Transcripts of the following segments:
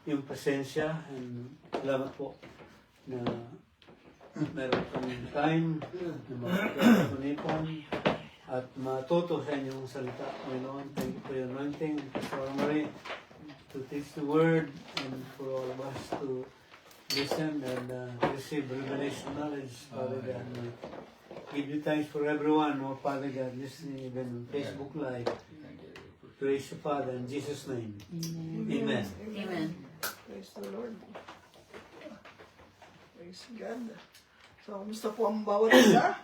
yung presensya, and salamat po na meron kami time na makapag-unipon at matuto sa inyong salita. Panginoon, thank you for your anointing, Pastor Marie, to teach the word, and for all of us to listen and receive revelation knowledge, Father God. Give you thanks for everyone, oh Father God, listening even on Facebook Live. Praise you, Father, in Jesus' name. Amen. Amen. Praise the Lord. Praise God. So, kumusta po ang bawat isa?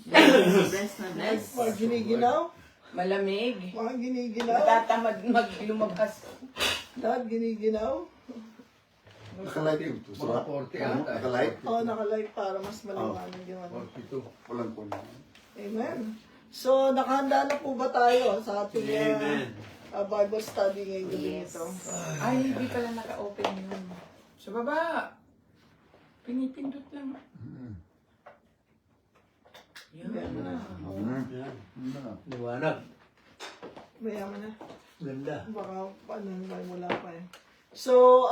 Bless na bless. Mga giniginaw? Malamig. Mga giniginaw? Matatamad maglumabas. Lahat giniginaw? Nakalight yung mga 40 ata. Nakalight? Oo, nakalight para mas maliwanag yung ano. 42. Walang po na. Amen. So, nakahanda na po ba tayo sa ating Amen. Bible study ngayong gabi Yes. nito? Ay, hindi pala naka-open yun. Sa baba. Pinipindot lang. Yan na. Yan. Liwanag. Mayaman na. Ganda. Baka paano wala pa eh. So,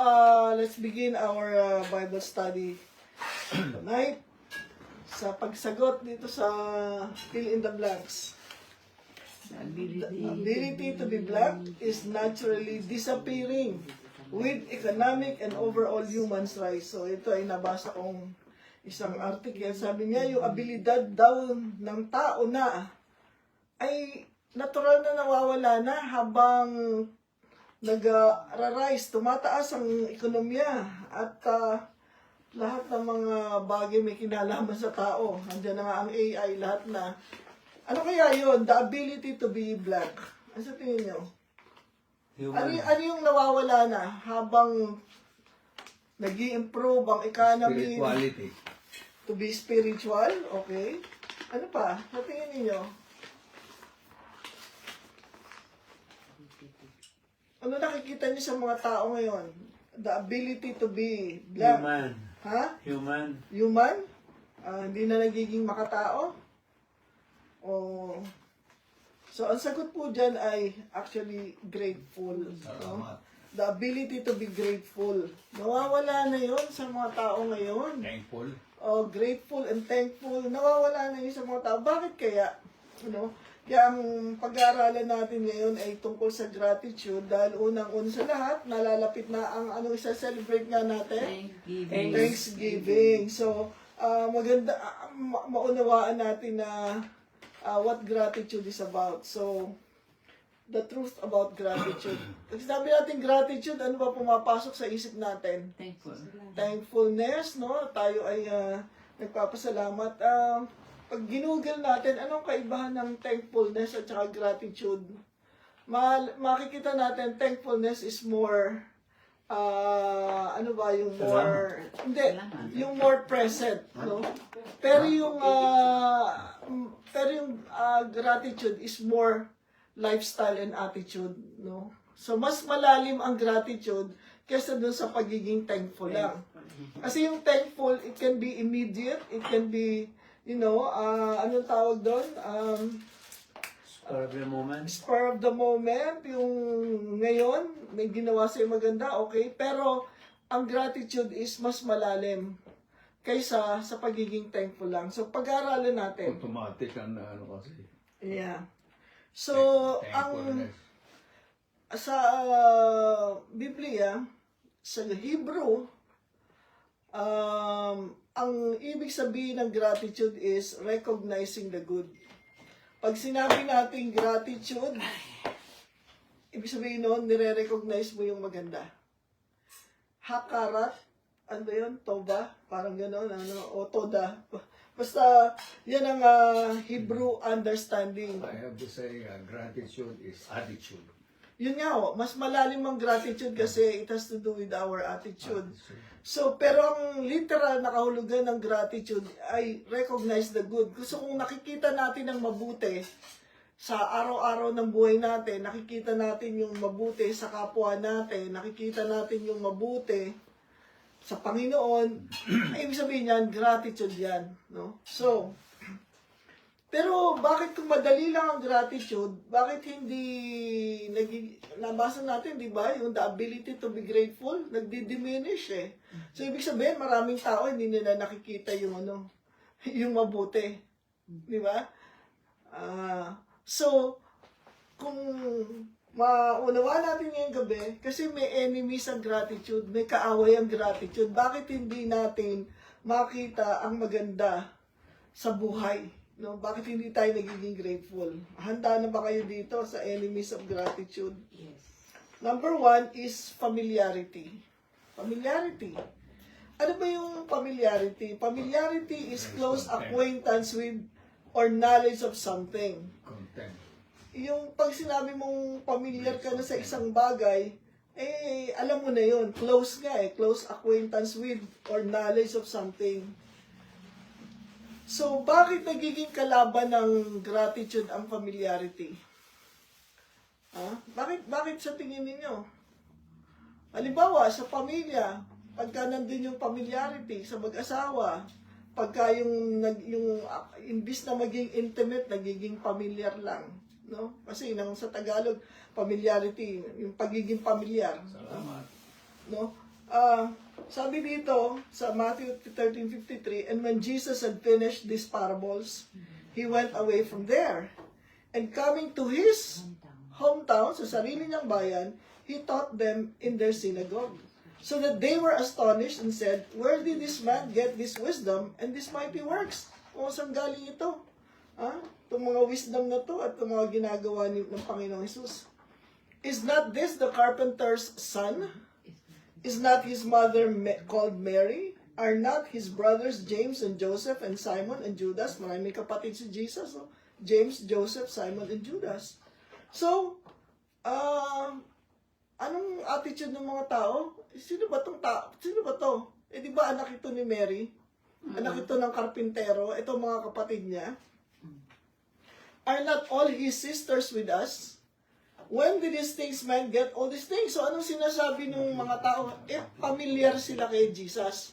let's begin our Bible study tonight sa pagsagot dito sa fill in the blanks. The ability to be black is naturally disappearing with economic and overall human rights. So, ito ay nabasa kong isang article. Sabi niya, yung abilidad daw ng tao na ay natural na nawawala na habang nag-rise, tumataas ang ekonomiya at lahat ng mga bagay may kinalaman sa tao. Andiyan na nga ang AI, lahat na. Ano kaya yun? The ability to be black. Ano sa tingin nyo? Ano yung nawawala na habang nag-i-improve ang economy? Spirituality. To be spiritual, okay. Ano pa? Sa tingin ninyo? Ano nakikita niyo sa mga tao ngayon? The ability to be black. Human. Ha? Human. Human? Hindi na nagiging makatao? O... So, ang sagot po dyan ay actually grateful. No? The ability to be grateful. Nawawala na yon sa mga tao ngayon. Thankful. Oh, grateful and thankful. Nawawala na yun sa mga tao. Bakit kaya? Ano? Kaya ang pag-aaralan natin ngayon ay tungkol sa gratitude dahil unang-una sa lahat, nalalapit na ang ano isa-celebrate nga natin? Thanksgiving. So, maganda, maunawaan natin na what gratitude is about. So, the truth about gratitude. Kasi sabi natin gratitude, ano ba pumapasok sa isip natin? Thankful. Thankfulness, no? Tayo ay nagpapasalamat. Pag ginugol natin, anong kaibahan ng thankfulness at saka gratitude? Makikita natin, thankfulness is more, ano ba, yung more, hindi, yung more present, no? Pero yung gratitude is more lifestyle and attitude, no? So, mas malalim ang gratitude kaysa dun sa pagiging thankful lang. Kasi yung thankful, it can be immediate, it can be, you know, anong tawag doon? Spur of the moment. Spur of the moment, yung ngayon, may ginawa sa'yo maganda, okay? Pero, ang gratitude is mas malalim kaysa sa pagiging thankful lang. So, pag-aaralan natin. Automatic ang ano kasi. Yeah. So, Thankfulness. sa Biblia, sa Hebrew, ang ibig sabihin ng gratitude is recognizing the good. Pag sinabi natin gratitude, ibig sabihin noon, nire-recognize mo yung maganda. Hakarat, ano ba yun? Toba? Parang gano'n, ano? O toda. Basta, yan ang Hebrew understanding. I have to say, gratitude is attitude. Yun nga, mas malalim ang gratitude kasi it has to do with our attitude. So, pero ang literal na kahulugan ng gratitude ay recognize the good. Gusto kong nakikita natin ang mabuti sa araw-araw ng buhay natin, nakikita natin yung mabuti sa kapwa natin, nakikita natin yung mabuti sa Panginoon, ay ibig sabihin yan, gratitude yan. No? So, Pero bakit kung madali lang ang gratitude, bakit hindi nabasa natin, di ba, yung the ability to be grateful, nagdi-diminish eh. So, ibig sabihin, maraming tao hindi nila nakikita yung yung mabuti. Di ba? So, kung maunawa natin ngayong gabi, kasi may enemies ang gratitude, may kaaway ang gratitude, bakit hindi natin makita ang maganda sa buhay? No, bakit hindi tayo nagiging grateful? Handa na ba kayo dito sa enemies of gratitude? Yes. Number 1 is familiarity. Familiarity. Ano ba yung familiarity? Familiarity is close acquaintance with or knowledge of something. Content. Yung pag sinabi mong familiar ka na sa isang bagay, alam mo na yun. Close nga close acquaintance with or knowledge of something. So, bakit nagiging kalaban ng gratitude ang familiarity? Bakit sa tingin ninyo? Halimbawa, sa pamilya, pagka nandun yung familiarity sa mag-asawa, pagka yung imbis na maging intimate, nagiging familiar lang. No? Kasi sa Tagalog, familiarity, yung pagiging familiar. Salamat. No? Sabi dito sa Matthew 13:53, and when Jesus had finished these parables, he went away from there. And coming to his hometown, sa sarili niyang bayan, he taught them in their synagogue. So that they were astonished and said, where did this man get this wisdom and these mighty works? O saan galing ito? Itong mga wisdom na to at itong mga ginagawa ng Panginoong Jesus. Is not this the carpenter's son? Is not his mother called Mary? Are not his brothers James and Joseph and Simon and Judas? Maraming kapatid si Jesus. No? James, Joseph, Simon, and Judas. So, anong attitude ng mga tao? Sino ba tong tao? Sino ba to? Di ba anak ito ni Mary? Anak ito ng karpintero? Ito mga kapatid niya? Are not all his sisters with us? When did these things man get all these things? So, anong sinasabi ng mga tao? Familiar sila kay Jesus.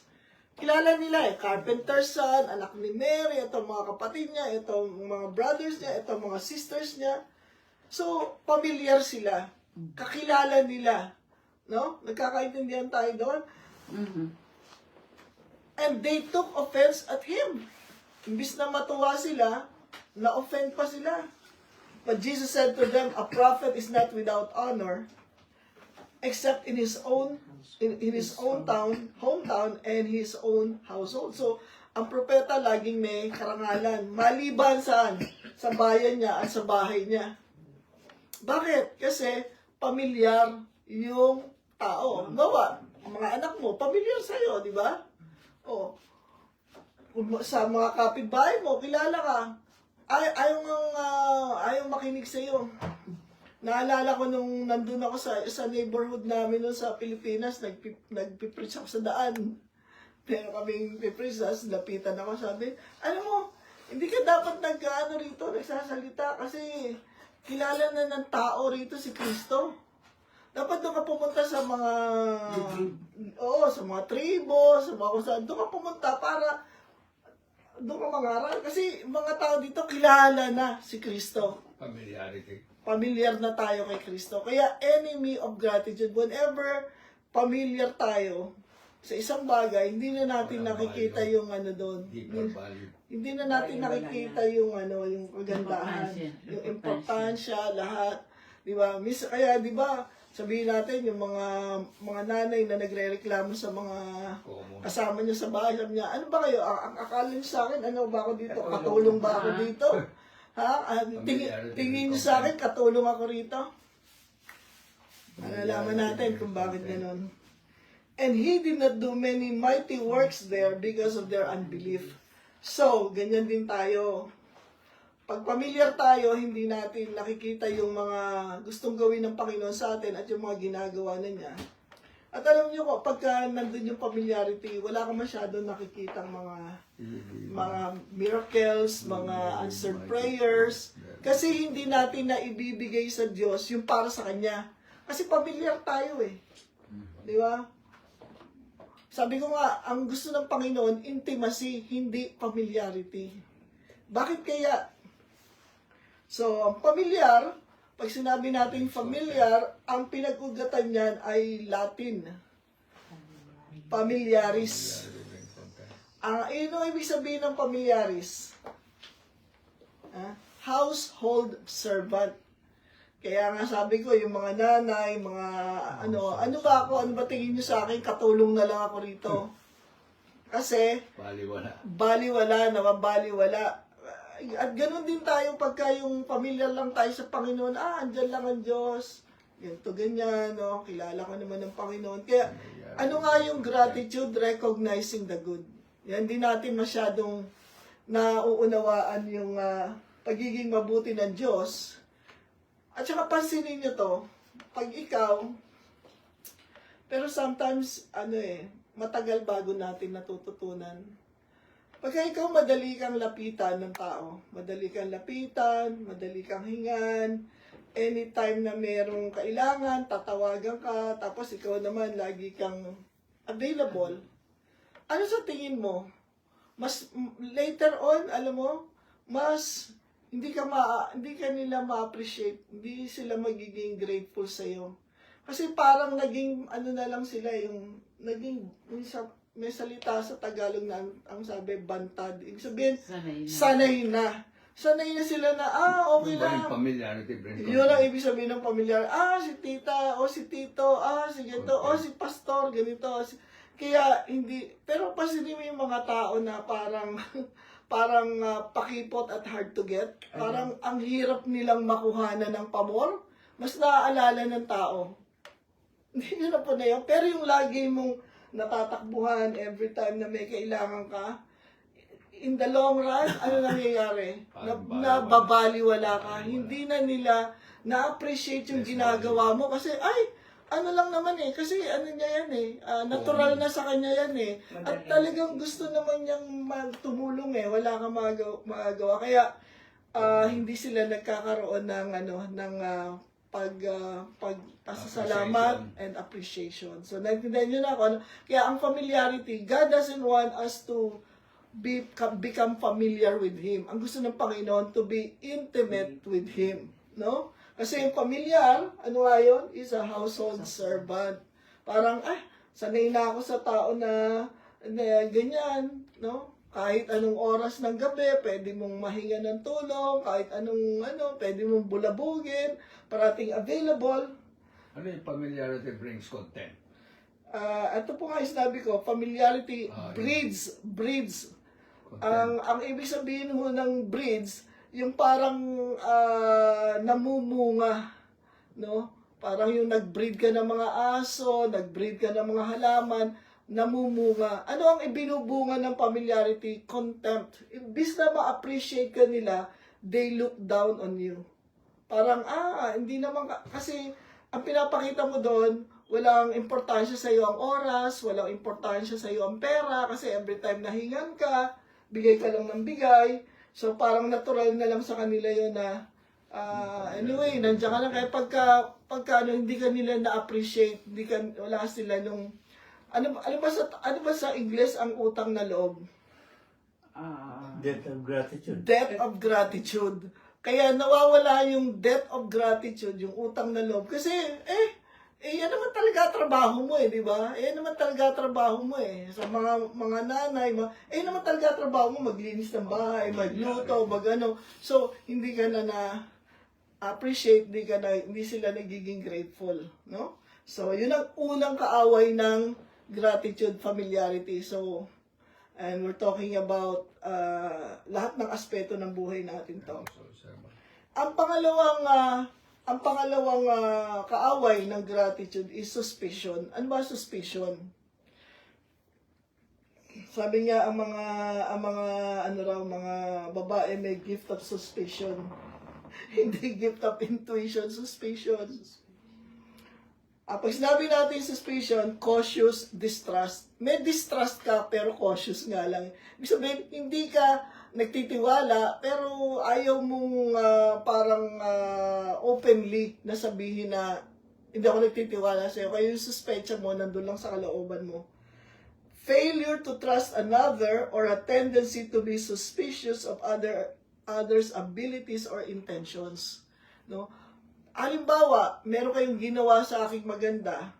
Kilala nila carpenter's son, anak ni Mary, itong mga kapatid niya, itong mga brothers niya, itong mga sisters niya. So, familiar sila. Kakilala nila. No? Nagkakaintindihan tayo doon. And they took offense at him. Imbis na matuwa sila, na-offend pa sila. But Jesus said to them, a prophet is not without honor, except in his own hometown and his own household. So, ang propeta laging may karangalan, maliban saan? Sa bayan niya at sa bahay niya. Bakit? Kasi pamilyar yung tao. Bawa, ang mga anak mo, pamilyar sa'yo, di ba? Sa mga kapitbahay mo, kilala ka. Ayaw makinig sa iyo. Naalala ko nung nandun ako sa neighborhood namin nun sa Pilipinas, nagpipreach ako sa daan. Pero kaming pipreach, lapitan ako, sabi, alam mo, hindi ka dapat nagsasalita kasi kilala na ng tao rito si Kristo. Dapat doon ka pumunta sa mga sa mga tribo, sa mga kung saan, doon ka pumunta para doon ka mangaral. Kasi mga tao dito kilala na si Kristo. Familiarity. Familiar na tayo kay Kristo. Kaya enemy of gratitude, whenever familiar tayo sa isang bagay, hindi na natin nakikita yung doon. Deeper value. Hindi na natin nakikita yung yung kagandahan, yung importansya, lahat. Di ba? Kaya di ba, sabihin natin yung mga nanay na nagrereklamo sa mga kasama niya sa bahay, sabi niya, ano ba kayo? Ang akala niyo sa akin, ano ba ako dito? Katulong ba ako dito? Tingin niyo sa akin, katulong ako rito? Malalaman natin kung bakit gano'n. And he did not do many mighty works there because of their unbelief. So, ganyan din tayo. Pag familiar tayo, hindi natin nakikita yung mga gustong gawin ng Panginoon sa atin at yung mga ginagawa na niya. At alam niyo po, pagka nandun yung familiarity, wala ka masyadong nakikita mga miracles, mga answered prayers. Kasi hindi natin na ibibigay sa Diyos yung para sa Kanya. Kasi familiar tayo Di ba? Sabi ko nga, ang gusto ng Panginoon, intimacy, hindi familiarity. Bakit kaya? So, ang pamilyar, pag sinabi natin familiar, ang pinag-ugatan niyan ay Latin. Familiaris. Ang ibig sabihin ng familiaris? Household servant. Kaya nga sabi ko, yung mga nanay, mga ano ba ako, ano ba tingin nyo sa akin, katulong na lang ako rito. Kasi, baliwala, nawabaliwala. At ganun din tayo pagka yung pamilya lang tayo sa Panginoon, andyan lang ang Diyos. Ganito, ganyan, no? Kilala ko naman ng Panginoon. Kaya, ano nga yung gratitude? Recognizing the good. Yan, di natin masyadong nauunawaan yung pagiging mabuti ng Diyos. At saka pansinin nyo to, pag ikaw, pero sometimes, matagal bago natin natututunan. Pagka ikaw madali kang lapitan ng tao, madali kang hingan, anytime na merong kailangan, tatawagan ka, tapos ikaw naman lagi kang available. Ano sa tingin mo? Mas later on, alam mo, mas hindi ka nila ma-appreciate, hindi sila magiging grateful sa iyo. Kasi parang naging na lang sila yung naging may salita sa Tagalog na ang sabi bantad. Ibig sabihin sanay na sila na okay lang. Yun ang ibig sabihin ng pamilyar. Si tita, o si tito, si ganito, o si pastor, ganito. Kaya hindi, pero pasinin mo yung mga tao na parang pakipot at hard to get. Parang ang hirap nilang makuhanan ng pamor. Mas naaalala ng tao. Hindi nyo na po na yun. Pero yung lagi mong natatakbuhan every time na may kailangan ka, in the long run, ano nangyayari? Nababaliwala ka. Hindi na nila na-appreciate yung ginagawa mo kasi, ano lang naman kasi ano niya yan natural na sa kanya yan At talagang gusto naman niyang tumulong wala kang magagawa. Kaya hindi sila nagkakaroon ng pagpasalamat and appreciation. So naintindihan niyo na ako. Kaya ang familiarity, God doesn't want us to become familiar with Him. Ang gusto ng Panginoon to be intimate with Him, no? Kasi yung pamilyar, ano nga yun? Is a household servant. Parang, sanay na ako sa tao na ganyan, no? Kahit anong oras ng gabi, pwede mong mahinga ng tulong, kahit anong, pwede mong bulabugin, parating available. Ano yung familiarity brings content? Ito po nga yung sinabi ko, familiarity breeds. Ang ibig sabihin mo ng breeds, yung parang namumunga, no? Parang yung nag-breed ka ng mga aso, nag-breed ka ng mga halaman, namumunga. Ano ang ibinubunga ng familiarity? Contempt. Imbis na ma-appreciate ka nila, they look down on you. Parang, hindi naman, kasi ang pinapakita mo doon, walang importansya sa iyo ang oras, walang importansya sa iyo ang pera, kasi every time nahingan ka, bigay ka lang ng bigay. So, parang natural na lang sa kanila yun na, anyway, nandiyan ka lang. Kaya pagka hindi ka nila na-appreciate, wala sila nung, ano ba sa English ang utang na loob? Debt of gratitude. Debt of gratitude. Kaya nawawala yung debt of gratitude, yung utang na loob. Kasi, yan naman talaga trabaho mo di ba? Yan naman talaga trabaho mo Sa mga nanay, yan naman talaga trabaho mo, maglinis ng bahay, magluto, magano. So, hindi ka na appreciate, hindi sila nagiging grateful, no? So, yun ang unang kaaway ng gratitude, familiarity. So, and we're talking about lahat ng aspeto ng buhay natin to. Ang pangalawang kaaway ng gratitude is suspicion. Ano ba suspicion? Sabi niya ang mga babae may gift of suspicion. Hindi gift of intuition, suspicion. Pag sinabi natin suspicion, cautious, distrust. May distrust ka pero cautious nga lang. Ibig sabihin, hindi ka nagtitiwala, pero ayaw mong openly na sabihin na hindi ako nagtitiwala sa'yo. Kaya yung suspecha mo, nandun lang sa kalooban mo. Failure to trust another or a tendency to be suspicious of others' abilities or intentions. No? Halimbawa, meron kayong ginawa sa aking maganda,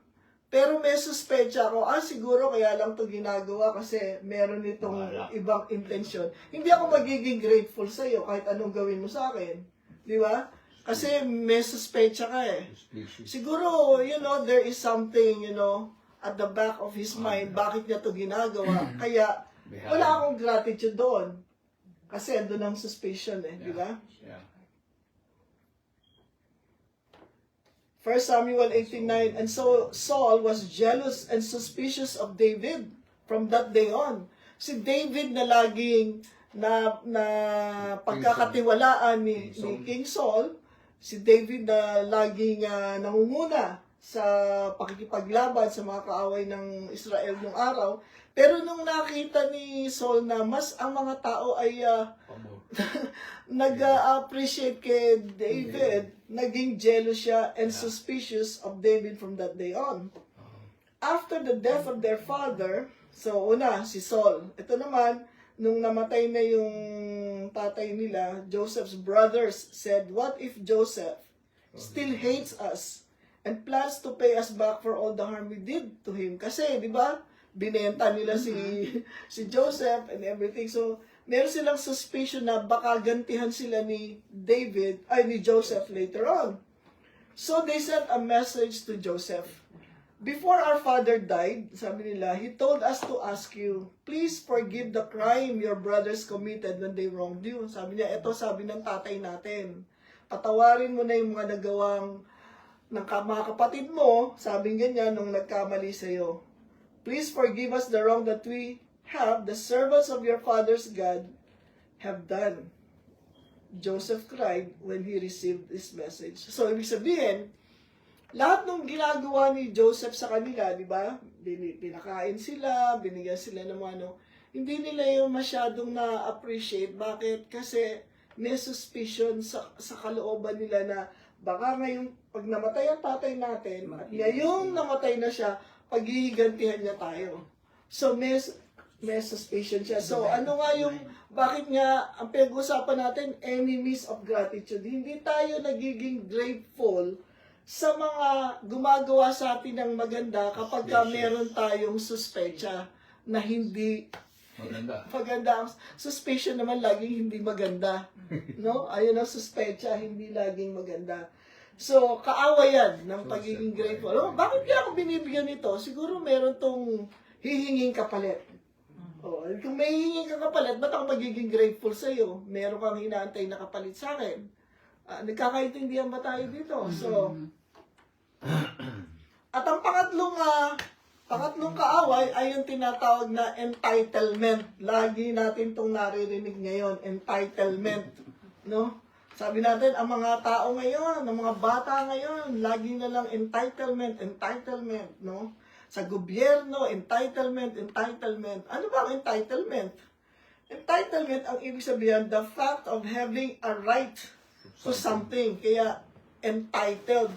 pero may suspecha ako, siguro kaya lang to ginagawa kasi meron itong ibang intensyon. Hindi ako magiging grateful sa iyo kahit anong gawin mo sa akin. Di ba? Kasi may suspecha ka eh. Siguro, there is something, at the back of his mind, bakit niya to ginagawa. Kaya, wala akong gratitude doon. Kasi doon ang suspicion eh, di ba? Yeah. 1 Samuel 18:9, and so Saul was jealous and suspicious of David from that day on. Si David na laging na pagkakatiwalaan ni King Saul, si David na laging nangunguna sa pakikipaglaban sa mga kaaway ng Israel nung araw. Pero nung nakita ni Saul na mas ang mga tao ay nag-appreciate kay David, naging jealous siya and suspicious of David from that day on. After the death of their father, so una, si Saul. Ito naman, nung namatay na yung tatay nila, Joseph's brothers said, "What if Joseph still hates us and plans to pay us back for all the harm we did to him?" Kasi, di ba, binenta nila si Joseph and everything. So, meron silang suspicion na baka gantihan sila ni Joseph later on. So, they sent a message to Joseph. "Before our father died," sabi nila, "he told us to ask you, please forgive the crime your brothers committed when they wronged you." Sabi niya, ito sabi ng tatay natin, patawarin mo na yung mga nagawang ng mga kapatid mo, sabi ganyan, nung nagkamali sa'yo. "Please forgive us the wrong that we have, the servants of your father's God, have done." Joseph cried when he received this message. So, ibig sabihin, lahat ng ginagawa ni Joseph sa kanila, di ba? Pinakain sila, binigyan sila ng hindi nila yung masyadong na-appreciate. Bakit? Kasi may suspicion sa kalooban nila na baka ngayon, pag namatay ang tatay natin, at ngayong namatay na siya, paghihigantihan niya tayo. So, may suspicion siya. So, ano nga yung, bakit nga, ang pinag-usapan natin, enemies of gratitude. Hindi tayo nagiging grateful sa mga gumagawa sa atin ng maganda kapag meron tayong suspecha na hindi maganda. Ang suspicion naman laging hindi maganda. No? Ayun ang suspecha, hindi laging maganda. So, kaaway yan ng pagiging grateful. Bakit kaya ako binibigyan nito? Siguro meron tong hihinging kapalit. Kung may hihinging ka kapalit, ba't ako magiging grateful sa'yo? Meron kang hinaantay na kapalit sa akin. Nagkakaintindihan ba tayo dito? So, at ang pangatlong kaaway ay yung tinatawag na entitlement. Lagi natin itong naririnig ngayon, entitlement. No? Sabi natin, ang mga tao ngayon, ang mga bata ngayon, lagi na lang entitlement, no? Sa gobyerno, entitlement. Ano ba ang entitlement? Entitlement, ang ibig sabihin, the fact of having a right to something. Kaya, entitled.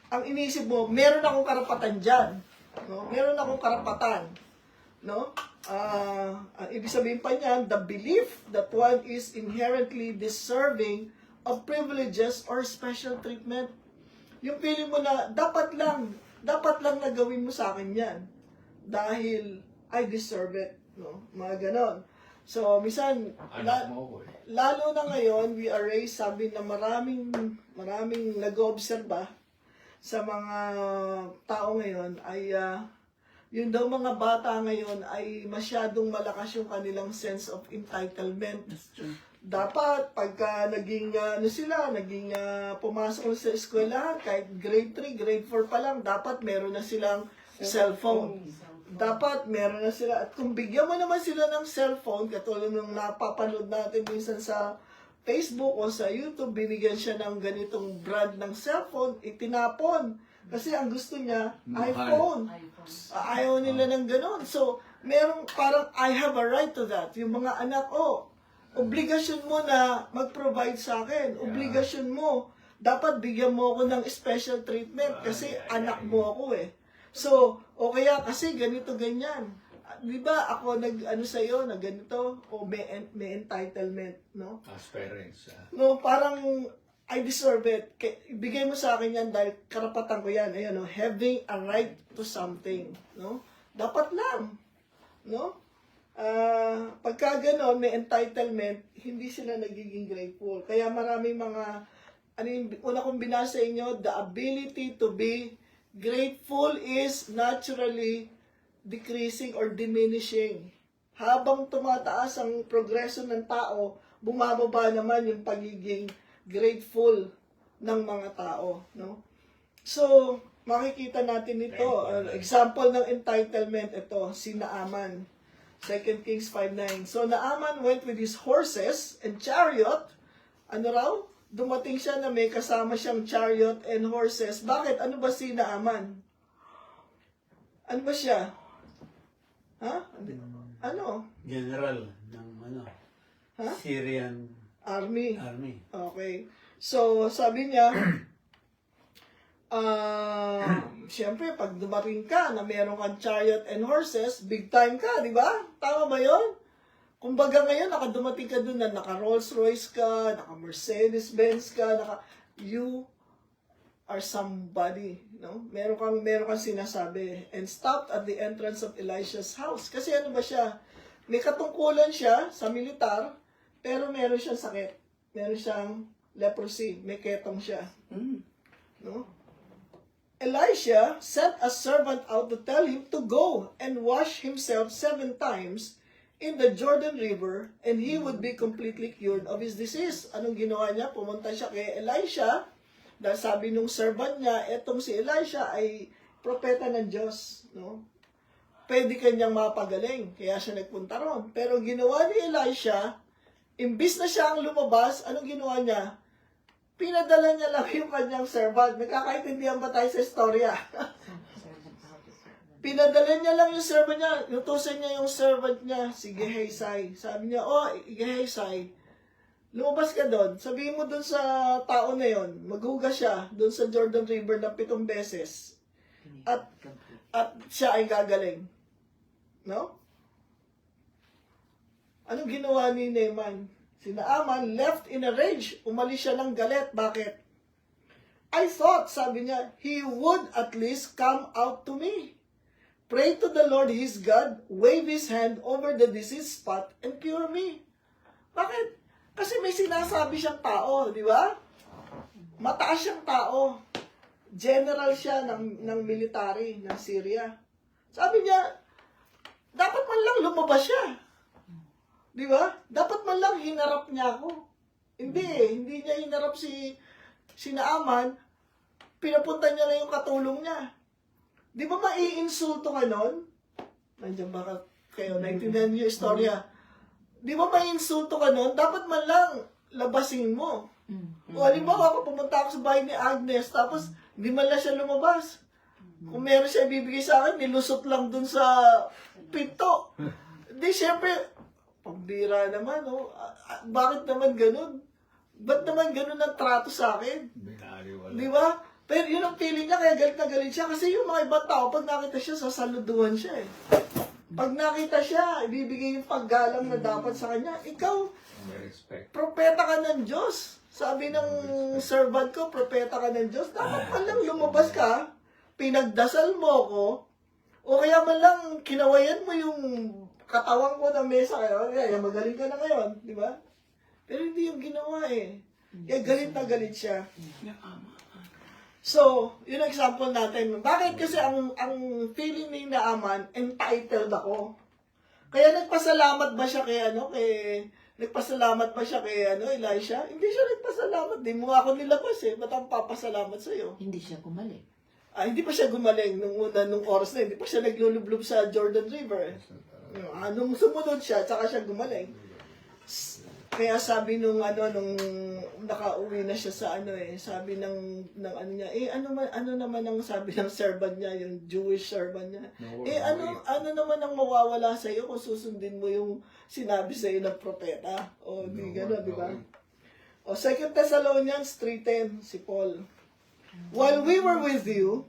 Ang inisip mo, meron akong karapatan dyan. No? Meron akong karapatan. No? Ang ibig sabihin pa niyan, the belief that one is inherently deserving of privileges or special treatment. Yung feeling mo na dapat lang na gawin mo sa akin yan dahil I deserve it, no? Mga ganon. So, minsan, lalo na ngayon, we are raised, sabi na maraming nag-oobserba sa mga tao ngayon ay yun daw mga bata ngayon ay masyadong malakas yung kanilang sense of entitlement. Dapat pagka naging pumasok na sa eskwelahan, kahit grade 3, grade 4 pa lang, dapat meron na silang cellphone. Dapat meron na sila. At kung bigyan mo naman sila ng cellphone, katulad ng napapanood natin minsan sa Facebook o sa YouTube, binigyan siya ng ganitong brand ng cellphone, itinapon. Kasi ang gusto niya, iPhone. Ayaw nila ng ganon. So, merong parang, I have a right to that. Yung mga anak, obligasyon mo na mag-provide sa akin. Obligasyon mo. Dapat bigyan mo ako ng special treatment kasi anak mo ako eh. So, o kaya kasi ganito ganyan. di ba ako nag-ano sa'yo, na ganito, o may entitlement, no? As parents. No, parang, I deserve it. Ibigay mo sa akin yan dahil karapatan ko yan. Ayan, no? Having a right to something, no? Dapat lang, no? Pagka gano'n, may entitlement, hindi sila nagiging grateful. Kaya maraming mga, ano yung una kong binasa sa inyo, the ability to be grateful is naturally decreasing or diminishing. Habang tumataas ang progreso ng tao, bumababa naman yung pagiging grateful ng mga tao, no? So, makikita natin ito. Example ng entitlement, ito, si Naaman. 2 Kings 5:9. So, Naaman went with his horses and chariot. Ano raw? Dumating siya na may kasama siyang chariot and horses. Bakit? Ano ba si Naaman? Ano ba siya? Ha? Ano? General ng Ha? Syrian Army. army. Okay. So, sabi niya, siyempre, pag dumating ka na meron kang chariot and horses, big time ka, di ba? Tama ba yun? Kumbaga ngayon, nakadumating ka dun na naka Rolls Royce ka, naka Mercedes Benz ka, you are somebody, no? Meron kang sinasabi. And stopped at the entrance of Elisha's house. Kasi ano ba siya? May katungkulan siya sa militar, pero meron siyang sakit. Meron siyang leprosy. May ketong siya. No? Elisha sent a servant out to tell him to go and wash himself 7 times in the Jordan River and he would be completely cured of his disease. Anong ginawa niya? Pumunta siya kay Elisha dahil sabi nung servant niya, etong si Elisha ay propeta ng Diyos. No? Pwede kanyang mapagaling. Kaya siya nagpunta ron. Pero ginawa ni Elisha, imbis na siya ang lumabas, anong ginawa niya? Pinadala niya lang yung kanyang servant. Nagkakaintindihan ba tayo sa istorya? Pinadala niya lang yung servant niya. Nutusan niya yung servant niya, si Gehazi. Sabi niya, Gehazi, lumabas ka doon. Sabihin mo doon sa tao na yon, maghugas siya doon sa Jordan River ng 7 beses. At siya ay gagaling. No? Anong ginawa ni Naaman? Si Naaman left in a rage. Umalis siya ng galit. Bakit? I thought, sabi niya, he would at least come out to me. Pray to the Lord his God, wave his hand over the diseased spot, and cure me. Bakit? Kasi may sinasabi siyang tao, di ba? Mataas siyang tao. General siya ng military ng Syria. Sabi niya, dapat man lang lumabas siya. Di ba? Dapat man lang hinarap niya ako. Hindi niya hinarap si Naaman. Pinapunta niya na yung katulong niya. Di ba maiinsulto ka nun? Nandiyan ba kayo? 19 year istorya. Di ba maiinsulto ka nun? Dapat man lang labasin mo. O halimbawa ako pumunta ako sa bahay ni Agnes, tapos hindi man lang siya lumabas. Kung meron siya ibibigay sa akin, nilusot lang dun sa pinto. Di syempre, pambira naman, oh. Bakit naman ganun? Ba't naman ganun ang trato sa akin? Di ba? Pero yun ang feeling niya, kaya galit na galit siya. Kasi yung mga ibang tao, pag nakita siya, sasaluduhan siya eh. Pag nakita siya, ibibigay yung paggalang na dapat sa kanya. Ikaw, propeta ka ng Diyos. Sabi ng servant ko, propeta ka ng Diyos. Dapat man lang lumabas ka, pinagdasal mo ko, o kaya man lang kinawayan mo yung katawan ko ng mesa kayo, kaya magaling ka na ngayon, di ba? Pero hindi yung ginawa eh. Kaya galit na galit siya. So, yun ang example natin. Bakit? Kasi ang feeling ni Naaman, entitled ako. Kaya nagpasalamat ba siya kay Elisha? Hindi siya nagpasalamat. Di mo ako nilabas eh. Ba't ang papasalamat sa'yo? Hindi siya gumaling. Hindi pa siya gumaling nung oras na. Hindi pa siya naglulublob sa Jordan River eh. Nung sumunod siya, tsaka siya gumaling. Kaya sabi nung nakauwi na siya sa sabi ng niya, ano naman ang sabi ng servant niya, yung Jewish servant niya. Ano naman ang mawawala sa iyo kung susundin mo yung sinabi sa iyo ng propeta? O di gano'n, di ba? O 2 Thessalonians 3:10 si Paul. While we were with you,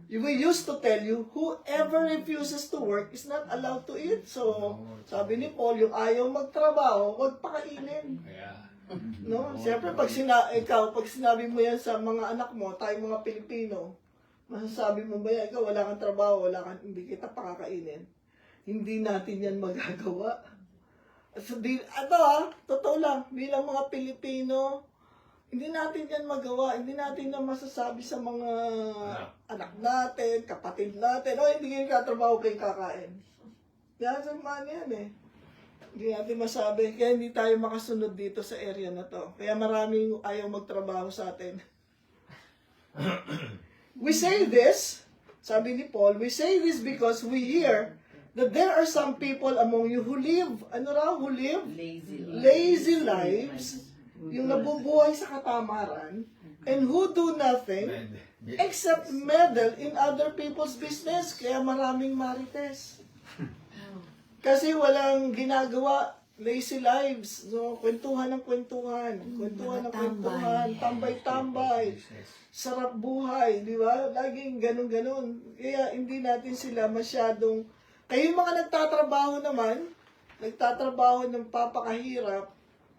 We used to tell you, whoever refuses to work is not allowed to eat. So, sabi ni Paul, yung ayaw magtrabaho, huwag pakainin. No? Siyempre, pag sinabi mo yan sa mga anak mo, tayo mga Pilipino, masasabi mo ba yan, ikaw wala kang trabaho, hindi kita pakakainin. Hindi natin yan magagawa. So, totoo lang, bilang mga Pilipino, hindi natin yan magawa, hindi natin na masasabi sa mga anak natin, kapatid natin, hindi kayo katrabaho kayo kakain. Yan, yan eh. Hindi natin masabi, kaya hindi tayo makasunod dito sa area na to. Kaya maraming ayaw magtrabaho sa atin. We say this, sabi ni Paul, we say this because we hear that there are some people among you who live, who live? Lazy lives, yung nabubuhay sa katamaran, and who do nothing except meddle in other people's business. Kaya maraming marites. Kasi walang ginagawa, lazy lives. So, kwentuhan ng kwentuhan, tambay-tambay, sarap buhay, di ba? Laging ganun-ganun. Kaya hindi natin sila masyadong... Kayo mga nagtatrabaho naman, nagtatrabaho ng papakahirap,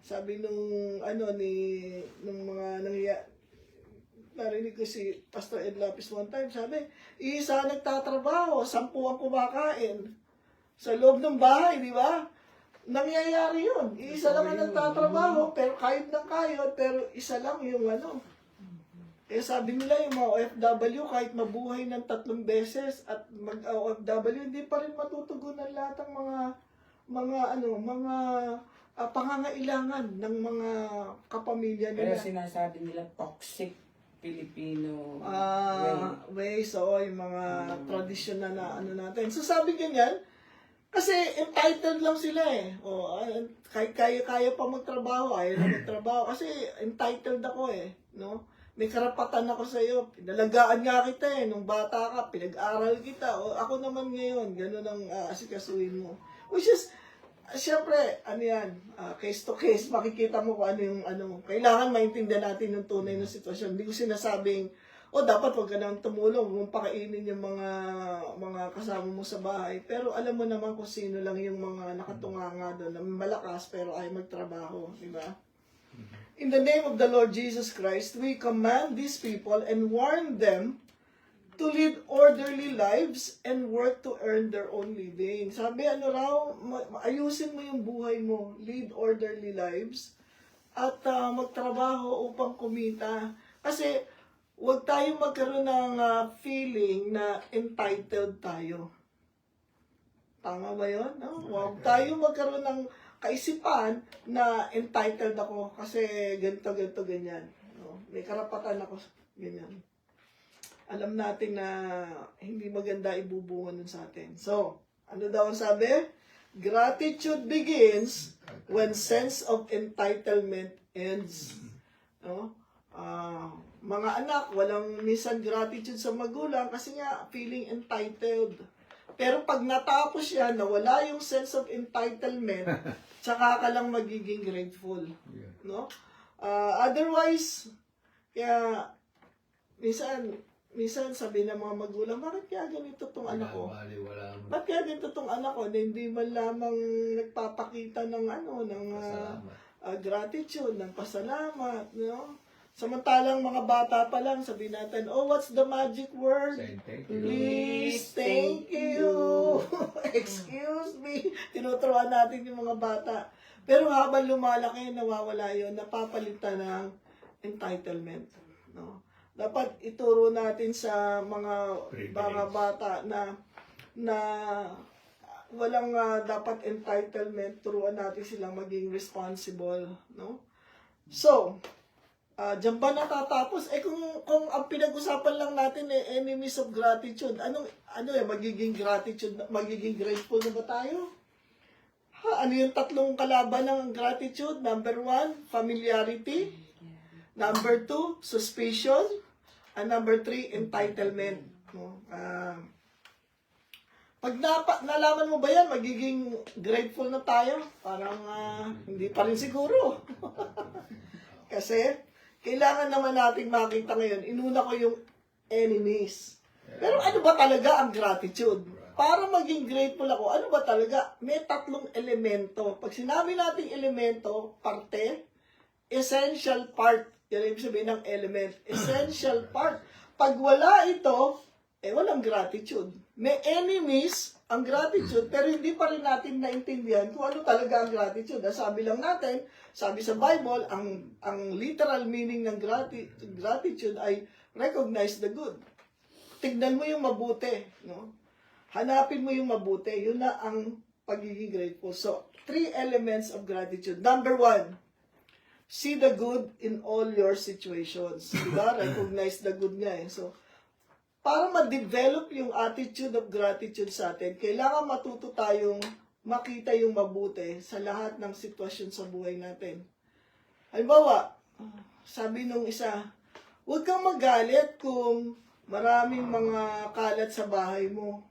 sabi nung mga narinig ko si Pastor Ed Lapis one time, sabi, isa nagtatrabaho, 10 ang kumakain sa loob ng bahay, di ba? Nangyayari yun. Isa lang ang nagtatrabaho, pero kahit ng kayod, pero isa lang yung Eh sabi nila yung mga OFW, kahit mabuhay ng 3 beses at mag-OFW, hindi pa rin matutugunan lahat ng mga pangangailangan ng mga kapamilya nila. Pero sinasabi nila toxic Filipino ways, yung mga tradisyon na natin. So sabi ganyan, kasi entitled lang sila eh. Kaya pa magtrabaho, ayaw na magtrabaho. Kasi entitled ako eh. No? May karapatan ako sa iyo. Pinalagaan nga kita eh. Nung bata ka, pinag-aral kita. Ako naman ngayon, gano'n ang asikasuhin mo. Which is, siyempre, case to case, makikita mo kung kailangan maintindihan natin yung tunay na sitwasyon. Hindi ko sinasabing, dapat wag ka nang tumulong, huwag pakainin yung mga kasama mo sa bahay. Pero alam mo naman kung sino lang yung mga nakatunganga doon, na malakas pero ay magtrabaho, di ba? In the name of the Lord Jesus Christ, we command these people and warn them to lead orderly lives and work to earn their own living. Sabi, ayusin mo yung buhay mo, lead orderly lives, at magtrabaho upang kumita. Kasi, huwag tayong magkaroon ng feeling na entitled tayo. Tama ba yun? No? Huwag tayong magkaroon ng kaisipan na entitled ako kasi ganito, ganyan. No? May karapatan ako, ganyan. Alam natin na hindi maganda ibubunga nun sa atin. So, ano daw ang sabi? Gratitude begins when sense of entitlement ends. No? Mga anak, walang minsan gratitude sa magulang kasi nga feeling entitled. Pero pag natapos yan, nawala yung sense of entitlement, tsaka ka lang magiging grateful. No? Otherwise, kaya minsan sabi ng mga magulang, bakit kaya ganito tong anak ko? Bakit kaya ganito tong anak ko? Hindi man lamang nagpapakita ng gratitude, ng pasalamat, no? Samantalang mga bata pa lang, sabihin natin, what's the magic word? Please, thank you. Excuse me. Tinuturuan natin yung mga bata. Pero habang lumalaki, nawawala yun, napapalitan ng entitlement. No? Dapat ituro natin sa mga bata na walang dapat entitlement, turuan natin silang maging responsible. No? So, diyan ba natatapos? Kung ang pinag-usapan lang natin enemies of gratitude, magiging grateful na ba tayo? Ano yung 3 kalaban ng gratitude? Number 1, familiarity. Number 2, suspicion. And number 3, entitlement. No? Pag nalaman mo ba yan, magiging grateful na tayo? Parang hindi pa rin siguro. Kasi, kailangan naman natin makita ngayon, inuna ko yung enemies. Pero ano ba talaga ang gratitude? Para maging grateful ako, ano ba talaga? May 3 elemento. Pag sinabi nating elemento, parte, essential part. Yan ang ibig sabihin ng element. Essential part. Pag wala ito, walang gratitude. May enemies ang gratitude, pero hindi pa rin natin naintindihan kung ano talaga ang gratitude. Sabi lang natin, sabi sa Bible, ang literal meaning ng gratitude ay recognize the good. Tignan mo yung mabuti, no? Hanapin mo yung mabuti. Yun na ang pagiging grateful. So, 3 elements of gratitude. Number 1, see the good in all your situations. Diba? Recognize the good nga eh. So, para ma-develop yung attitude of gratitude sa atin, kailangan matuto tayong makita yung mabuti sa lahat ng sitwasyon sa buhay natin. Halimbawa, sabi nung isa, huwag kang magalit kung maraming mga kalat sa bahay mo.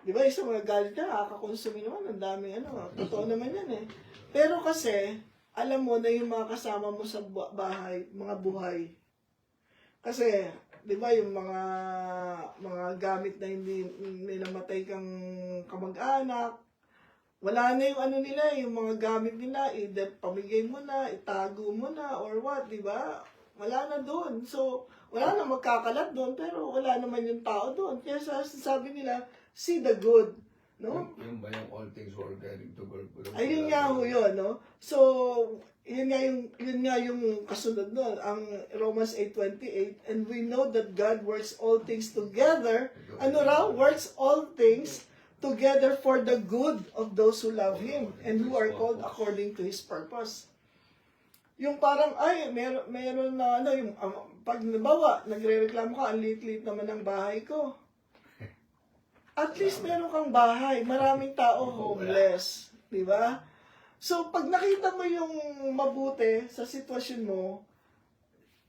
Di ba, isang magagalit ka, nakakakonsumi naman, ang daming totoo naman yan eh. Pero kasi, alam mo na yung mga kasama mo sa bahay, mga buhay. Kasi, di ba, yung mga gamit na hindi namatay kang kamag-anak, wala na yung nila, yung mga gamit nila, pamigay mo na, itago mo na, or what, di ba? Wala na doon. So, wala na magkakalat doon, pero wala naman yung tao doon. Kaya sabi nila, see the good. No? Yung ba yung all things work according to God? Ayun nga ho yun, no? So, yun nga yung kasunod nun, ang Romans 8:28, and we know that God works all things together, works all things together for the good of those who love Him and who are called according to His purpose. Yung parang, meron na yung, pag nabawa, nagre-reklamo ka, ang liit-liit naman ng bahay ko. At least meron kang bahay, maraming tao homeless, di ba? So, pag nakita mo yung mabuti sa sitwasyon mo,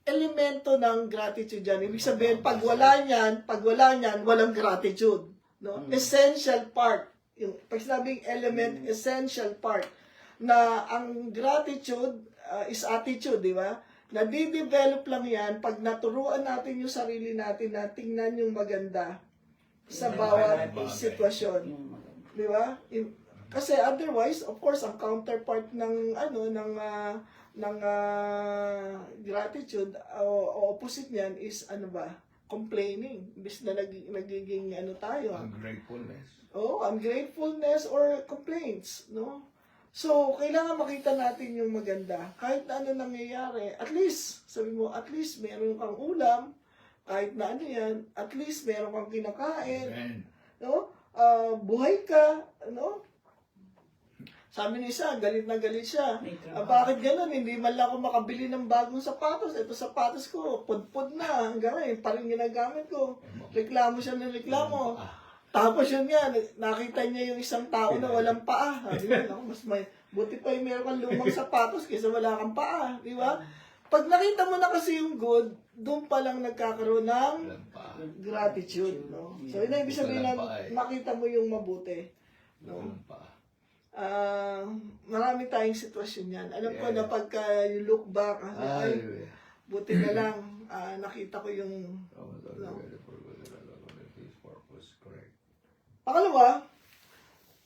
elemento ng gratitude yan. Ibig sabihin, pag wala niyan, walang gratitude. No? Essential part. Yung, pag sinabing element, essential part. Na ang gratitude is attitude, di ba? Nadidevelop lang yan pag naturuan natin yung sarili natin na tingnan yung maganda sa bawat sitwasyon. Di ba? Kasi otherwise, of course, ang counterpart ng gratitude o opposite niyan is complaining. Imbis na nagiging tayo. Ungratefulness. Ungratefulness or complaints, no? So, kailangan makita natin yung maganda. Kahit na nangyayari, at least, sabi mo, at least meron kang ulam, kahit na yan, at least meron kang kinakain, no? Buhay ka, no? Sabi ni isa, galit na galit siya. Bakit ganun? Hindi man lang ako makabili ng bagong sapatos. Ito sapatos ko, pudpud na. Hanggang ngayon, parang ginagamit ko. Reklamo siya ng reklamo. Tapos yun nga, nakita niya yung isang tao na walang paa. Sabi niya, mas buti pa yung meron kang lumang sapatos kaysa wala kang paa. Di ba? Pag nakita mo na kasi yung good, doon pa lang nagkakaroon ng gratitude. No? So, yun ang ibig sabihin na makita mo yung mabuti. No? Marami tayong sitwasyon yan. Alam ko na pagka you look back, buti na lang, nakita ko yung... Pangalawa,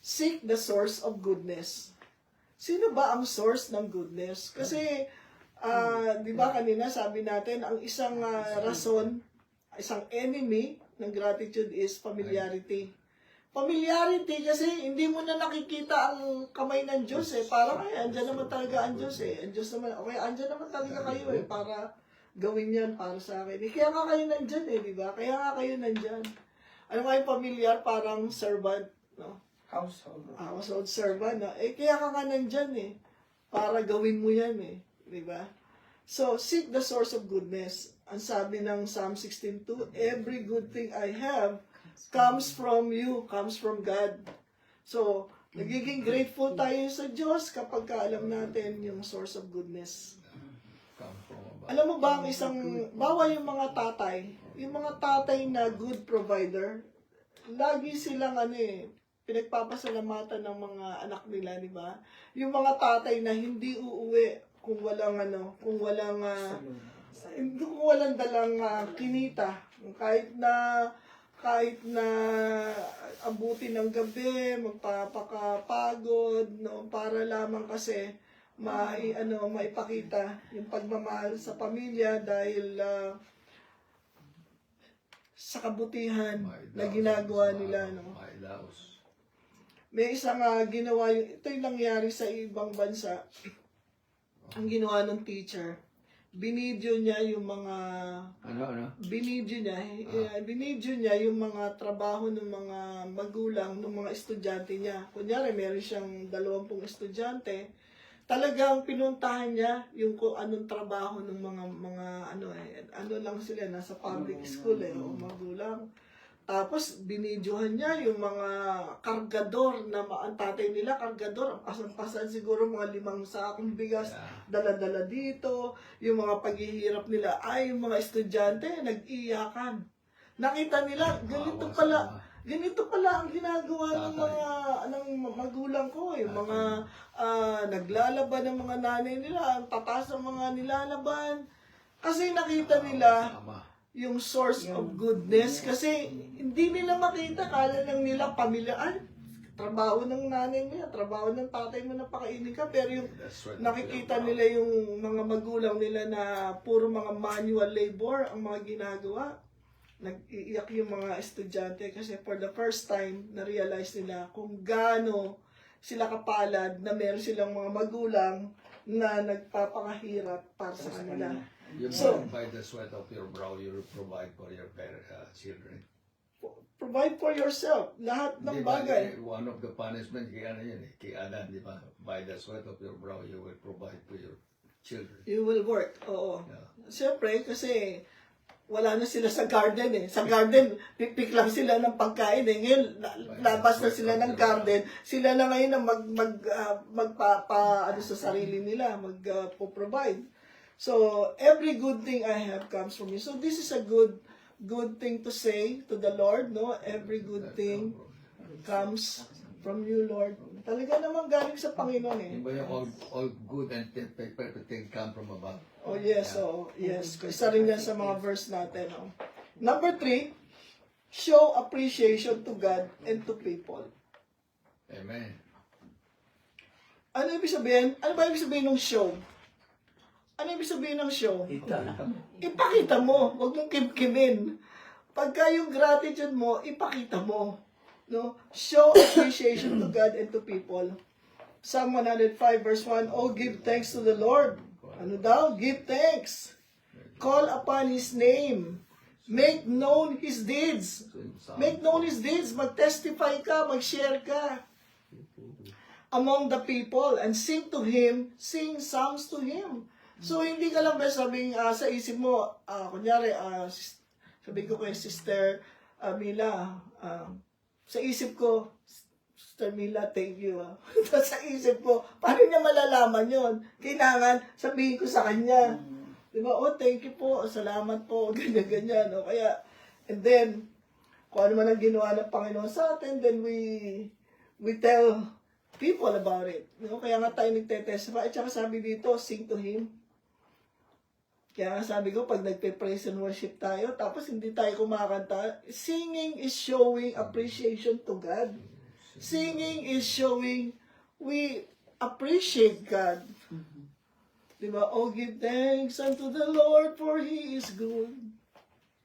seek the source of goodness. Sino ba ang source ng goodness? Kasi, di ba kanina sabi natin, ang isang rason, isang enemy ng gratitude is familiarity. Familiarity kasi hindi mo na nakikita ang kamay ng Diyos eh. Parang andyan naman talaga ang Diyos eh. Ang Diyos naman, okay, andyan naman talaga kayo eh, para gawin yan para sa akin. Kaya nga kayo nandyan eh, di ba? Kaya nga kayo nandyan. Ano nga yung familiar, parang servant, no? Household servant, no? Kaya ka nga nandyan eh. Para gawin mo yan eh. Di ba? So, seek the source of goodness. Ang sabi ng Psalm 16:2, every good thing I have comes from you, comes from God. So, nagiging grateful tayo sa Diyos kapag alam natin yung source of goodness. Alam mo ba ang bawa yung mga tatay na good provider, lagi silang pinagpapasalamatan ng mga anak nila, di ba? Yung mga tatay na hindi uuwi kung walang Hindi ko walang dalang kinita. Kahit na abutin ng gabi, magpapakapagod, no, para lamang kasi maipakita yung pagmamahal sa pamilya dahil sa kabutihan na ginagawa nila, no. May isang ginawa ito yung nangyari sa ibang bansa. Ang ginawa ng teacher, binidyo niya yung mga binidyo niya yung mga trabaho ng mga magulang ng mga estudyante niya. Kunyari, meron siyang 20 estudyante. Talagang pinuntahan niya yung kung anong trabaho ng mga ano lang sila, nasa public school o magulang. Tapos, binidyohan niya yung mga kargador na ang tatay nila, kargador, ang pasan-pasan siguro mga 5 sakong bigas, dala-dala dito, yung mga paghihirap nila, ay yung mga estudyante, nag-iyakan. Nakita nila, ganito pala ang ginagawa ng magulang ko, yung mga naglalaban ng mga nanay nila, ang tatas ng mga nilalaban. Kasi nakita nila, yung source of goodness, kasi hindi nila makita, kala lang nila pamilyaan, trabaho ng nanay nila, trabaho ng tatay mo na pakainin ka, pero yung nakikita nila yung mga magulang nila na puro mga manual labor ang mga ginagawa. Nag-iiyak yung mga estudyante kasi for the first time na-realize nila kung gaano sila kapalad na meron silang mga magulang na nagpapakahirap para sa kanila. By the sweat of your brow, you will provide for your children. Provide for yourself. Lahat ng bagay. One of the punishments, kay Adan, di ba? By the sweat of your brow, you will provide for your children. You will work. Oo. Yeah. Siyempre, kasi wala na sila sa garden eh. Sa garden, pipik lang sila ng pagkain eh. Ngayon, labas na sila ng garden. Sila na ngayon ang ano sa sarili nila, magpo-provide. So, every good thing I have comes from you. So, this is a good thing to say to the Lord, no? Every good thing comes from you, Lord. Talaga naman galing sa Panginoon eh. Di ba yung all good and perfect thing come from above? Oh, yes. Oh, yes. Isa rin yan sa mga verse natin. Oh. Number 3, show appreciation to God and to people. Amen. Ano ibig sabihin? Ano ba ibig sabihin ng show? Ano ibig sabihin ng show? Ipakita mo. Huwag mong kimkimin. Pagka yung gratitude mo, ipakita mo. No? Show appreciation to God and to people. Psalm 105 verse 1, oh, give thanks to the Lord. Ano daw? Give thanks. Call upon His name. Make known His deeds. Make known His deeds. Mag-testify ka, mag-share ka among the people and sing to Him, sing songs to Him. So, hindi ka lang ba sabing sa isip mo, kunyari, sabi ko kay Sister Mila, sa isip ko, Sister Mila, thank you. Sa isip ko, paano niya malalaman yon? Kailangan sabihin ko sa kanya. Diba? Oh, thank you po, salamat po, ganyan-ganyan. No? Kaya, and then, kung ano man ang ginawa ng Panginoon sa atin, then we tell people about it. No? Kaya nga tayo nagtetestify. At saka sabi dito, sing to Him. Kaya nga sabi ko, pag nagpe-praise and worship tayo, tapos hindi tayo kumakanta, singing is showing appreciation to God. Singing is showing we appreciate God. Diba? Oh, give thanks unto the Lord, for He is good.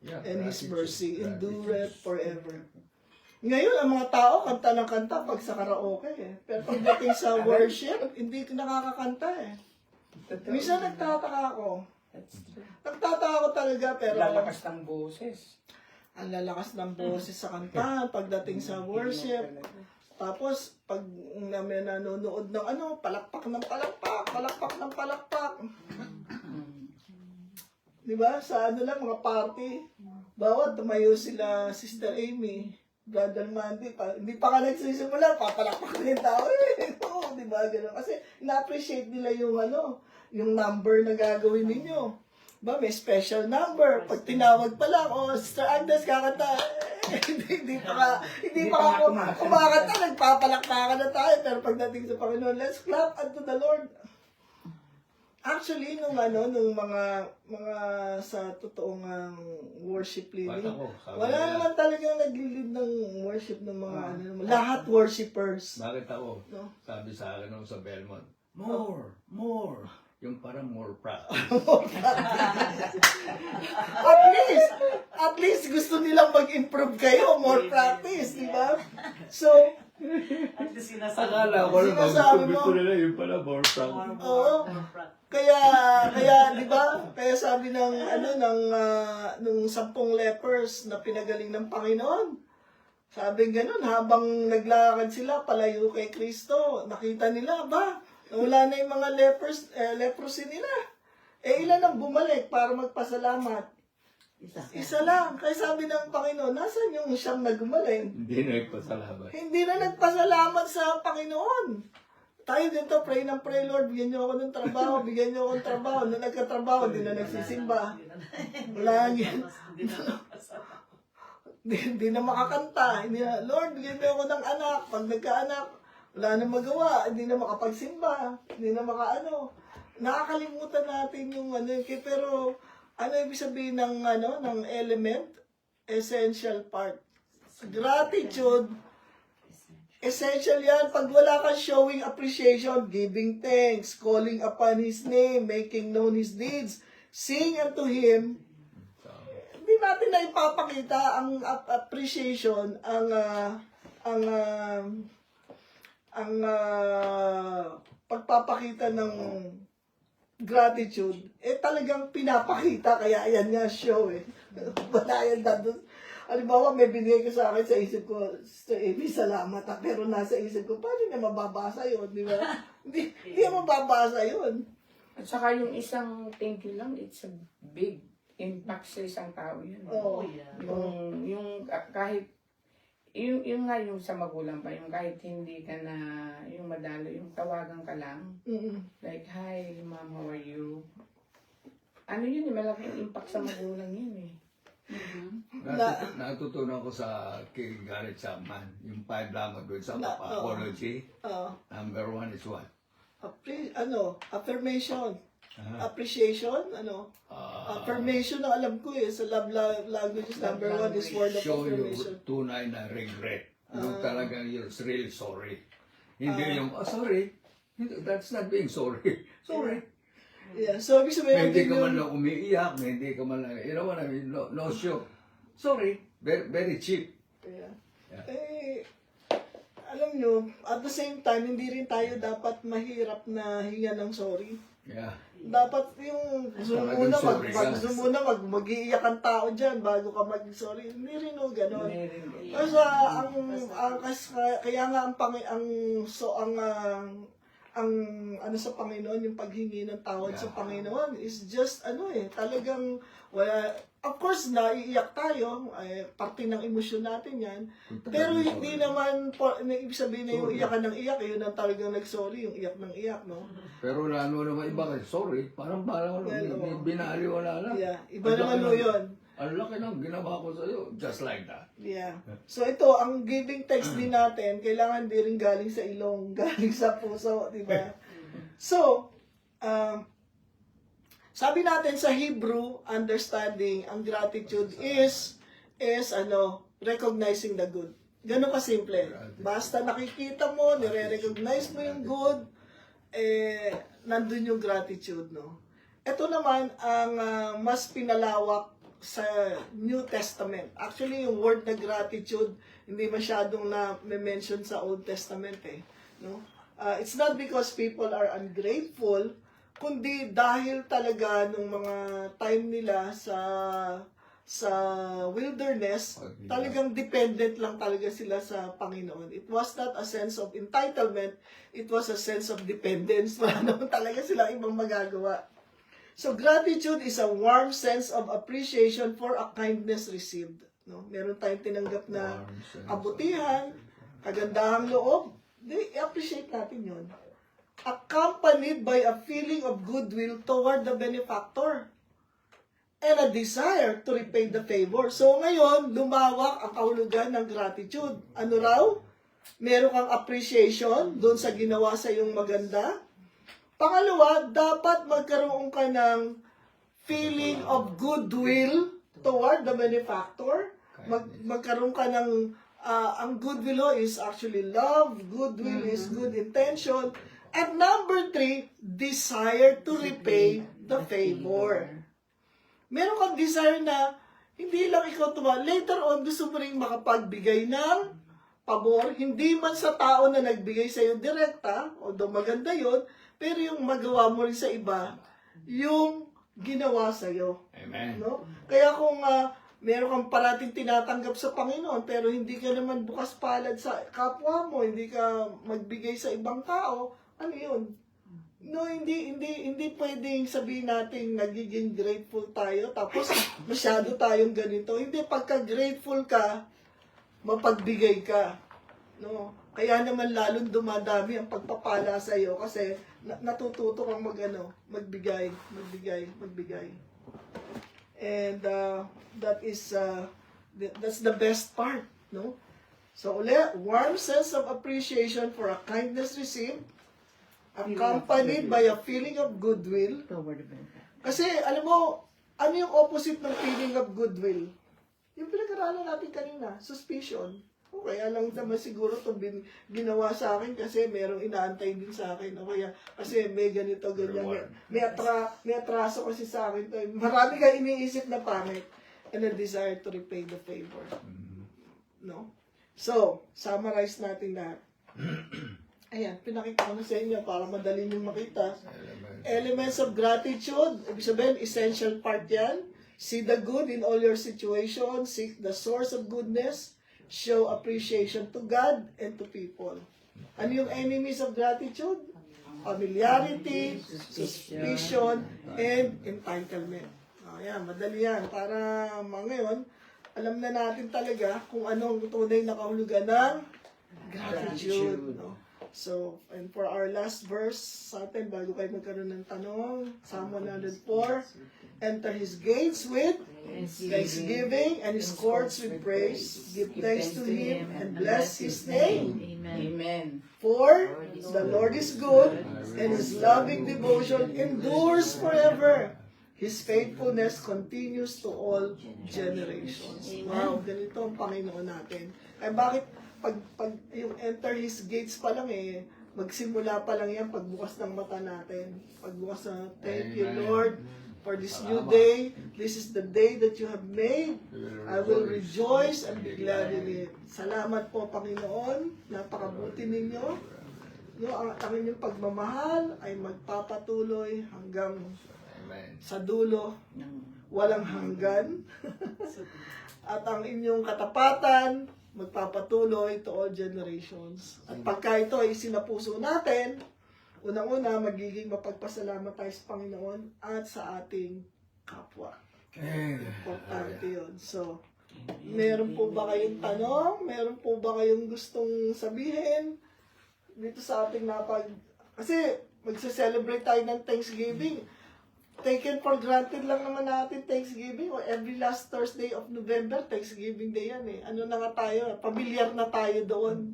Yeah, And His mercy gratitude. endureth forever. Ngayon, ang mga tao, kanta ng kanta pag sa karaoke eh. Pero pagdating sa worship, hindi nakakakanta eh. Minsan nagtataka ako. Nagtataka ako talaga, pero Lalakas ng boses. ang lalakas ng boses sa kanta pagdating sa worship. Tapos, pag may nanonood ng palakpak ng palakpak, palakpak ng palakpak. Diba? Sa lang, mga party. Bawat tumayo sila, Sister Amy, Brother Mandy, hindi pa ka nagsisimula, papalakpak na yung tao. Oo, diba? Ganun. Kasi, na-appreciate nila yung yung number na gagawin ninyo. Ba, may special number. Pag tinawag pa lang, Sister Agnes, kakanta. hindi pa ako kumakanta, nagpapalakpakan na tayo. Pero pagdating sa Panginoon, let's clap unto the Lord. Actually, nung mga sa totoong worship leading, Bata ko, sabi wala nila, naman talagang nag-lead ng worship ng mga lahat worshipers. bakit ako? No? Sabi sa akin nung sa Belmont, more. Yung parang more practice. At least gusto nilang mag-improve kayo, more practice, di ba? So, Akala ko naman, Sinasabi mo. gusto nila yung pala more practice. oo. Kaya, di ba? Kaya sabi nung 10 lepers na pinagaling ng Panginoon, sabi ganun, habang naglakad sila palayo kay Kristo, nakita nila, wala na yung mga leprosy nila. Ilan ang bumalik para magpasalamat? Isa lang. Kaya sabi ng Panginoon, nasan yung siyang na gumaling? Hindi na nagpasalamat. Hindi na nagpasalamat sa Panginoon. Tayo dito, pray ng pray, Lord, bigyan niyo ako ng trabaho, bigyan niyo ako ng trabaho. Nung nagkatrabaho, hindi na nagsisimba. Wala yan. Hindi na makakanta. Hindi na, Lord, bigyan niyo ako ng anak. Pag nagkaanak, wala na magawa. Hindi na makapagsimba. Hindi na nakakalimutan natin yung pero ibig sabihin ng element? Essential part. Gratitude, essential yan. Pag wala kang showing appreciation, giving thanks, calling upon His name, making known His deeds, sing unto Him, hindi natin na ipapakita ang appreciation, ang pagpapakita ng gratitude, talagang pinapakita, kaya ayan nga show Wala yan doon. Halimbawa, may binigay ko sa akin sa isip ko, Sister Amy, salamat pero nasa isip ko, paano na mababasa yun, di ba? Hindi mababasa yun. At saka yung isang thank you lang, it's a big impact sa isang tao yun. Oo. Yung kahit, yung nga yung sa magulang pa, yung kahit hindi ka na, yung madalo, yung tawagan ka lang, like, hi, mom, how are you? Ano yun, malaking impact sa magulang yun Natutunan ko sa kay Garrett Chapman, yung 5 lamang doon sa apology. Number 1 is what? Affirmation. Appreciation, affirmation na alam ko sa love languages, number 1 is word of Show your affirmation. tunay na regret. Yung talagang you're really sorry. Hindi yung, sorry. That's not being sorry. Sorry. Yeah, so ibig sabihin Hindi ka yun- man lang umiiyak, hindi ka man lang, you know what I mean? No show. Sorry. Very, very cheap. Yeah. Yeah. Alam nyo, at the same time, hindi rin tayo dapat mahirap na hinga ng sorry. Yeah. Dapat yung gusto mo Talagang muna, sorry ka. gusto mo na mag-iiyak ang tao dyan bago ka mag-sorry. Hindi rin gano'n. Kasi kaya nga ang sa Panginoon, yung paghingi ng tawad sa Panginoon is just talagang wala. Of course, naiiyak tayo, parte ng emosyon natin yan. Pero hindi naman, ibig sabihin na yung iyak ka ng iyak, yun ang talagang nag-sorry, yung iyak ng iyak, no? Pero ano naman iba kasi, sorry, parang binaliwala lang. Yeah, iba naman yun. Ang laki ng ginawa ko sa'yo, just like that. Yeah. So ito, ang giving text din natin, kailangan din rin galing sa ilong, galing sa puso, di ba? So, sabi natin sa Hebrew, understanding, ang gratitude is recognizing the good. Ganun kasimple. Basta nakikita mo, nire-recognize mo yung good, nandun yung gratitude, no? Ito naman, ang mas pinalawak sa New Testament. Actually, yung word na gratitude, hindi masyadong na-mention sa Old Testament, no? It's not because people are ungrateful, kundi dahil talaga nung mga time nila sa wilderness, talagang dependent lang talaga sila sa Panginoon. It was not a sense of entitlement, it was a sense of dependence. Wala naman talaga sila ibang magagawa. So gratitude is a warm sense of appreciation for a kindness received. No? Meron tayong tinanggap na kabutihan, kagandahang loob, i-appreciate natin yun. Accompanied by a feeling of goodwill toward the benefactor and a desire to repay the favor. So ngayon, lumawak ang kahulugan ng gratitude. Ano raw? Meron kang appreciation doon sa ginawa sa iyong maganda. Pangalawa, dapat magkaroon ka ng feeling of goodwill toward the benefactor. Magkaroon ka ng, ang goodwill is actually love, goodwill is good intention. And number 3, desire to repay the favor. Meron kang desire na hindi lang ikaw later on gusto mo rin makapagbigay ng pabor, hindi man sa tao na nagbigay sa iyo direkta, although maganda yun, pero yung magawa mo rin sa iba, yung ginawa sa iyo. Amen. No? Kaya kung meron kang parating tinatanggap sa Panginoon, pero hindi ka naman bukas palad sa kapwa mo, hindi ka magbigay sa ibang tao, ano yun? No, hindi pwedeng sabihin natin nagiging grateful tayo, tapos masyado tayong ganito. Hindi, pagka grateful ka, mapagbigay ka. No? Kaya naman lalong dumadami ang pagpapala sa iyo kasi natututo kang magbigay. And that's the best part, no? So ulit, warm sense of appreciation for a kindness received, accompanied by a feeling of goodwill. Kasi, alam mo, ano yung opposite ng feeling of goodwill? Yung pinag-aralan natin kanina, suspicion. O kaya lang naman siguro itong ginawa sa akin kasi merong inaantay din sa akin. O kaya, kasi may ganito, ganyan. May atraso kasi sa akin. Marami kang iniisip na pangit. And a desire to repay the favor. No? So, summarize natin lahat. Ayan, pinakita ko na sa inyo para madali nyo makita. Elements of gratitude, ibig sabihin, essential part yan. See the good in all your situations, seek the source of goodness, show appreciation to God and to people. Ano yung enemies of gratitude? Familiarity, suspicion, and entitlement. Ayan, madali yan. Para ngayon, alam na natin talaga kung anong tunay na kahulugan ng gratitude. No? So, and for our last verse sa atin, bago kayo magkaroon ng tanong, Psalm 104, enter His gates with thanksgiving and His courts with praise. Give thanks to Him and bless His name. Amen. For the Lord is good and His loving devotion endures forever. His faithfulness continues to all generations. Wow, ganito ang Panginoon natin. Ay bakit pag yung enter His gates pa lang magsimula pa lang yan pagbukas ng mata natin. Pagbukas na, thank you Lord for this new day. This is the day that you have made. I will rejoice and be glad in it. Salamat po Panginoon, napakabuti ninyo. No, ang inyong pagmamahal ay magpapatuloy hanggang sa dulo, walang hanggan. At ang inyong katapatan magpapatuloy to all generations. At pagka ito ay sinapuso natin, unang-una, magiging mapagpasalamat tayo sa Panginoon at sa ating kapwa. Importante yun. So, meron po ba kayong tanong? Meron po ba kayong gustong sabihin? Dito sa ating kasi magse-celebrate tayo ng Thanksgiving. Taken for granted lang naman natin Thanksgiving o every last Thursday of November, Thanksgiving Day yan Ano na nga tayo, pamilyar na tayo doon.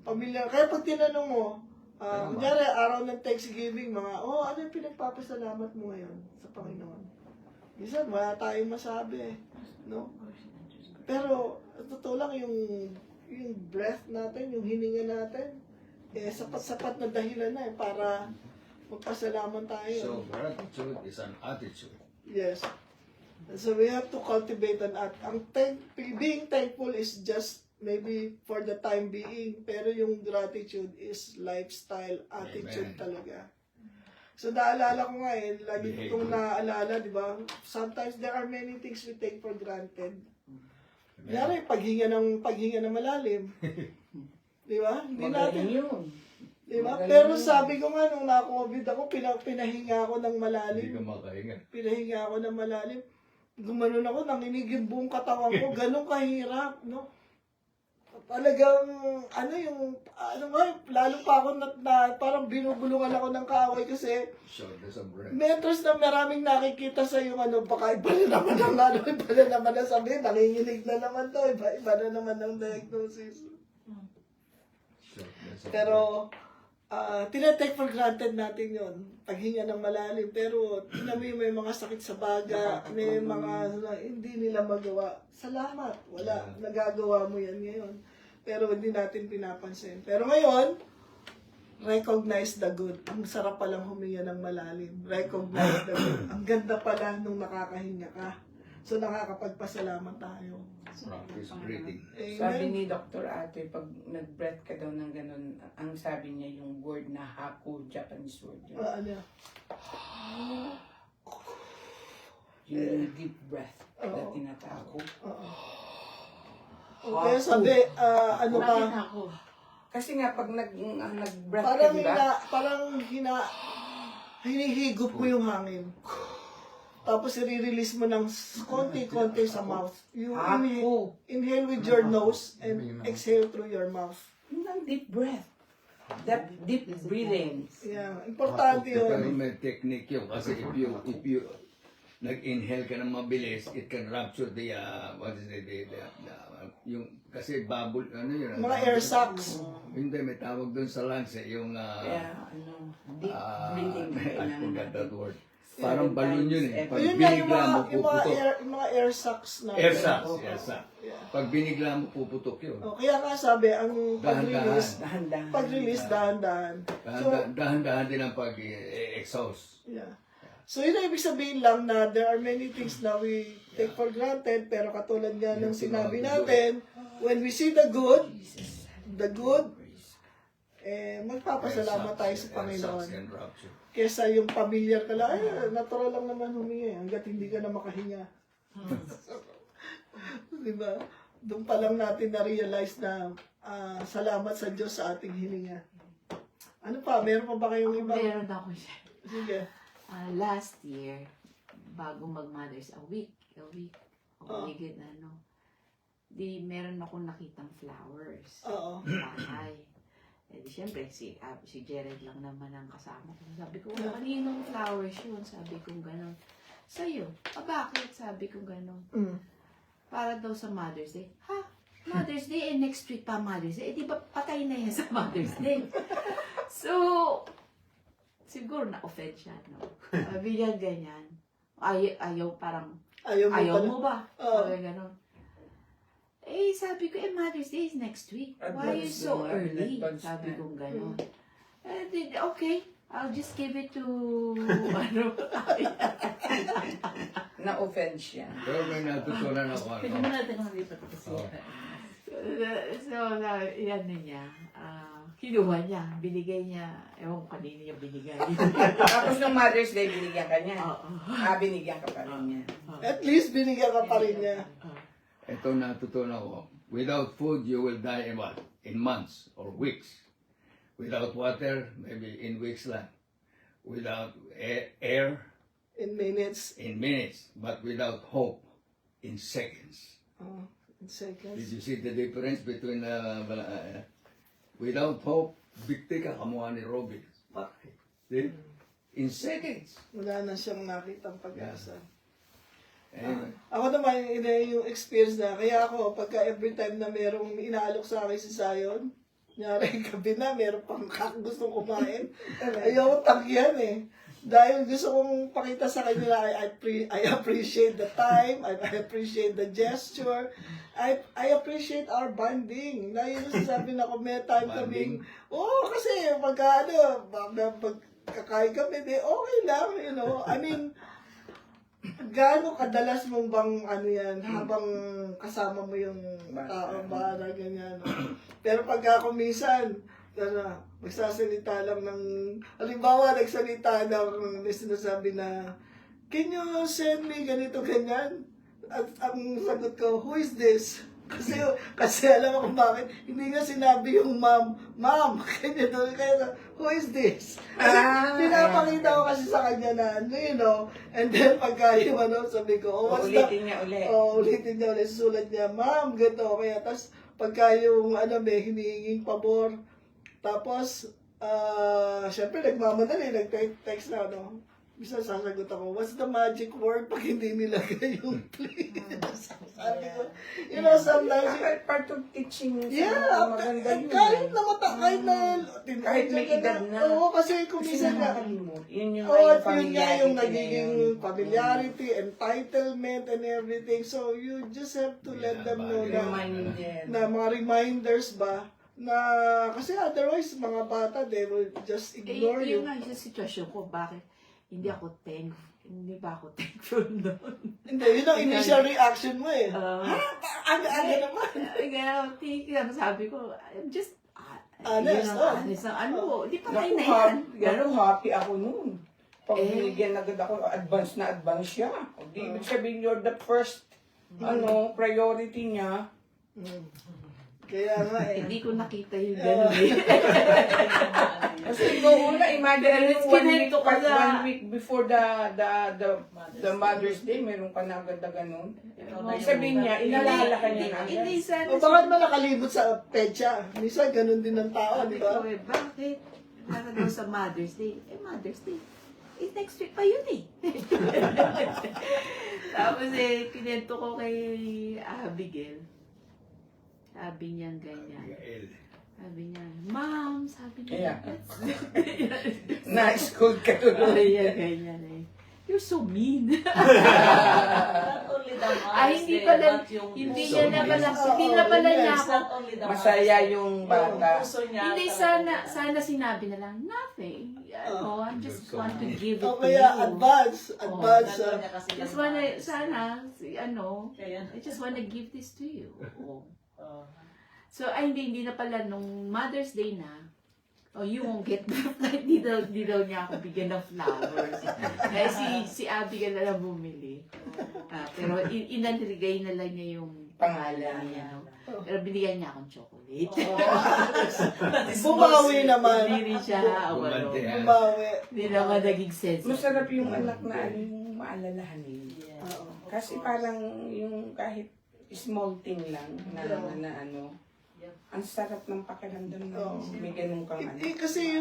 Pamilyar. Kaya pag tinanong mo, kunyari araw ng Thanksgiving, ano yung pinagpapasalamat mo ngayon sa Panginoon? Minsan, wala tayong masabi no? Pero, totoo lang yung breath natin, yung hininga natin, sapat-sapat na dahilan na para magpasalamat tayo. So, gratitude is an attitude. Yes. And so we have to cultivate being thankful is just maybe for the time being, pero yung gratitude is lifestyle, attitude talaga. So naalala ko nga lagi itong naalala, di ba? Sometimes there are many things we take for granted. Kunyari, paghinga ng malalim. Di ba? Hindi natin yun. Diba? Pero sabi ko nga, nung na-COVID ako, pinahinga ako ng malalim. Hindi ka makahinga. Pinahinga ako ng malalim. Gumanon ako, nanginig yung buong katawan ko. Ganun kahirap, no? Talagang, lalo pa ako parang binubulungan ako ng kaaway kasi metros na maraming nakikita sa yung baka iba na naman ang sabihin, nanginginig na naman to, iba na naman ang diagnosis. Pero, tinetake for granted natin yon paghinga ng malalim. Pero may mga sakit sa baga, may mga hindi nila magawa. Salamat, wala, nagagawa mo yan ngayon. Pero hindi natin pinapansin. Pero ngayon, recognize the good. Ang sarap palang huminga ng malalim. Recognize the good. Ang ganda pala nung nakakahinga ka. So nakakapagpasalamat tayo. Practice breathing. Sabi Amen. ni Dr. Ate, pag nag-breath ka daw ng ganun, ang sabi niya yung word na haku, Japanese word yun. Ano? Yung deep breath na tinatawag. Kaya sabi, ano pa? Bakit ako? Kasi nga, pag nag-breath ka, Parang di ba? hinihigop mo yung hangin. Tapos i-release mo ng konti-konti sa mouth. You inhale with your nose and exhale through your mouth. Yun ang deep breath. That deep breathing. Yeah, importante Pero yun. may technique yun. Kasi if you nag-inhale ka ng mabilis, it can rupture the, what is it, yung, kasi bubble, ano yun? Mga air sacs. Hindi, may tawag doon sa lungs eh, yung, Kaya, deep breathing. I forgot that word. Parang balloon yun eh. Pag Ayun nga yung binigla mo, puputok. mga air sacs na. Air sacs. Pag binigla mo, puputok yun. Kaya nga sabi, ang pag-release, Dahan-dahan. pag-release, dahan-dahan. So, Dahan-dahan din ang pag-exhaust. yeah. So, yun ang ibig sabihin lang na there are many things na we take for granted, pero katulad nga ng sinabi natin, when we see the good, magpapasalamat tayo sa Panginoon. Kesa yung familiar ka lang, natural lang naman huminga hanggat hindi ka na makahinga. Diba? Doon pa lang natin na-realize na salamat sa Diyos sa ating hininga. Ano pa? Meron pa ba kayong iba? Meron ako siya. Sige. Last year, bago mag-Mother's, a week, higit di meron akong nakitang flowers. Oo. Sa bahay. Eh, di syempre, si Jared lang naman ang kasama ko. Sabi ko, kaninong flowers yun? Sabi ko gano'n. Sa'yo. Bakit? Sabi ko gano'n. Mm. Para daw sa Mother's Day. Ha? Mother's Day, next week pa Mother's Day. Di ba patay na yan sa Mother's Day? So, siguro na-offend siya, no? Sabi niya ganyan. Ayaw, parang, ayaw mo ba? Sabi gano'n. Sabi ko, Mother's Day is next week. Why are you so early? Sabi ko gano'n. Okay, I'll just give it to, Na-offend siya. Pero may natutunan ako. Tignan mo natin kung lipat kasi. So, yan na niya. Kinuha niya. Binigay niya. Ewan ko kanina niya binigay. Tapos nung Mother's Day, binigyan ka niya. Oo. Binigyan ka pa rin niya. At least binigyan ka pa rin niya. Ito natutunan ko. Without food, you will die in what? In months or weeks. Without water, maybe in weeks lang. Without air, In minutes. in minutes. But without hope, in seconds. In seconds. Did you see the difference between without hope, bigti ka kamukha ni Robin. Bakit? See? In seconds. Wala na siyang nakitang pag-asa. Anyway. Ako naman, yung experience na, kaya ako, pagka every time na merong inaalok sa akin si Zion, nyari gabi na, meron pang gustong kumain, ayaw tanggihan eh. Dahil gusto kong pakita sa kanila, I appreciate the time, I appreciate the gesture, I appreciate our bonding. Dahil sabi na ko, may time kaming, kasi pagka pagkakain kami, okay lang, you know, I mean, gaano kadalas mong bang habang kasama mo yung taong bahala, ganyan. Pero pag ako minsan, magsasalita lang ng, halimbawa, nagsalita ng sinasabi na, can you send me ganito, ganyan? At ang sagot ko, who is this? Kasi alam mo kung bakit, hindi nga sinabi yung ma'am, kanya doon, kaya who is this? Kasi pinapakita ko kasi sa kanya na, you know, and then pagka yung sabi ko, Ulitin niya ulit. Ulitin niya ulit, susulat niya, ma'am, ganito, kaya, tapos pagka yung, may hinihinging pabor, tapos, syempre, nagmamadali, nag-text na, Bisa sasagot ako, what's the magic word pag hindi nilagay yung please? Sabi ko, you know, sometimes, Part of teaching sa yeah, mga maganda yun. kahit na kahit na, Kahit may edad na. Oo, kasi kung Kasi minsan nga, nakakalimot. Yun yung oh, at yun nga familiarity yung na nagiging yun. familiarity, entitlement, and everything. So, you just have to let them know na, Remind them. na mga reminders ba, na, kasi otherwise, mga bata, they will just ignore you. Yun nga yung sitwasyon ko, bakit hindi ba ako thankful noon? Hindi, yun ang initial reaction mo eh. Aga naman. Kaya, sabi ko, I'm just, Honest, yun oh. ang honest ang ano, di pa tayo na Naku, yan. naku, happy ako noon. Pag Eh. binigyan agad ako, advance na advance siya. O di, ibig sabihin, you're the first, priority niya. Kaya nga eh. Hindi ko nakita yung gano'n eh. Kasi ikaw una, imagine Pero mo one week, kinento ka na. 1 week before the Mother's Day, meron ka na agad na ganun. Ibig sabihin niya, inalala ka niya na agad. Hindi sana. O bakit mo nakalimot sa pecha? Minsan ganun din ang tao, di Sabi ba? ko eh, bakit? Para daw sa Mother's Day. Mother's Day. Next week pa yun eh. Tapos kinento ko kay Abigail. Sabi niya ganyan. Sabi niya, Mom, sabi niya. Na-school ka Sabi tuloy. niya ganyan eh. You're so mean. Not only the Ay, hindi pala, hindi niya na pala, hindi na pala niya ako. Not only the Masaya yung bata. puso niya. Hindi, sana sinabi na lang, nothing. Ano, I just want to give it O to kaya you. advance. Just wanna, sana, Kaya, I just wanna give this to you. So, ay, hindi na pala nung Mother's Day na, you won't get hindi daw niya ako bigyan ng flowers. Kaya si Abigail na lang bumili. Pero inaligay na lang niya yung pangalan niya. No? Pero binigyan niya akong chocolate. Bumawi naman. Hindi rin siya awalo. Bumawi. Hindi naman naging sense. Masarap yung anak na yung maalalahanin. Oo. Kasi parang yung kahit small thing lang na ano, ang sarap ng pakiramdam na may ganun kang ano. Kasi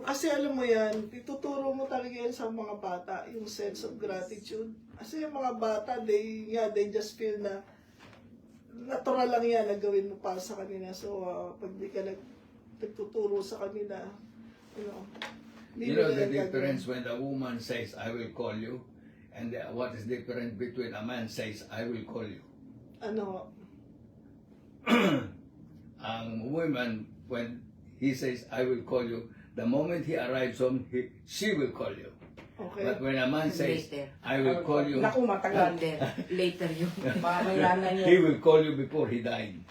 kasi alam mo yan, ituturo mo talaga yan sa mga bata, yung sense of gratitude. Kasi yung mga bata, they just feel na natural lang yan na gawin mo para sa kanila. So, pag di ka nagtuturo sa kanila, hindi You know nila the yan difference when a woman says, I will call you, and what is different between a man says, I will call you. Ano, Ang woman, when he says, I will call you, the moment he arrives home, she will call you. okay. But when a man says, Later. I will call you, Naku, matagal. Later yun. Mamaya na he yun. will call you before he died.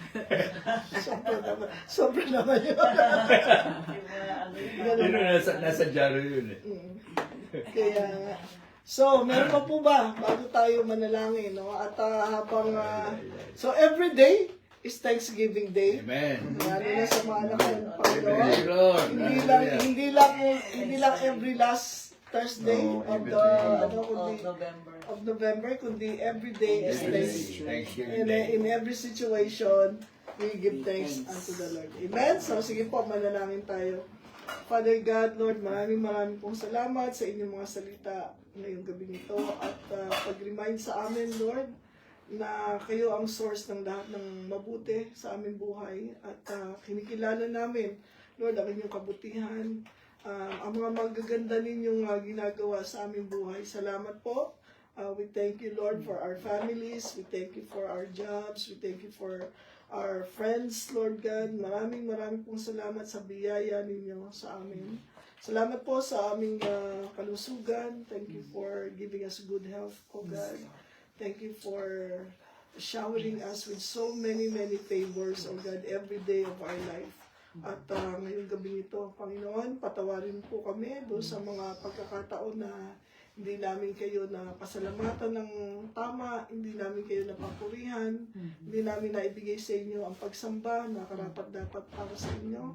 Sobra naman yun. Yun, nasa jaro yun eh. Kaya, so, meron pa po ba bago tayo manalangin, no? At habang, so every day is Thanksgiving Day. Amen. Lalo na sa mga anak ng Praise Panginoon. the Lord. Hindi lang every last Thursday of the kundi of November, kundi every day is Thanksgiving. Thanksgiving And Day. in every situation, we give thanks unto the Lord. Amen? So, sige po, manalangin tayo. Father God, Lord, maraming pong salamat sa inyong mga salita ngayong gabi nito at pag-remind sa amin, Lord, na kayo ang source ng lahat ng mabuti sa aming buhay at kinikilala namin, Lord, ang inyong kabutihan, ang mga magaganda ninyong ginagawa sa aming buhay. Salamat po. We thank you, Lord, for our families. We thank you for our jobs. We thank you for our friends, Lord God. Maraming pong salamat sa biyaya ninyo sa amin. Salamat po sa aming kalusugan. Thank you for giving us good health, O God. Thank you for showering us with so many favors, O God, every day of our life. At ngayong gabi ito, Panginoon, patawarin po kami doon sa mga pagkakataon na hindi namin kayo na pasalamatan ng tama, hindi namin kayo napapurihan, hindi namin naibigay sa inyo ang pagsamba na karapat-dapat para sa inyo.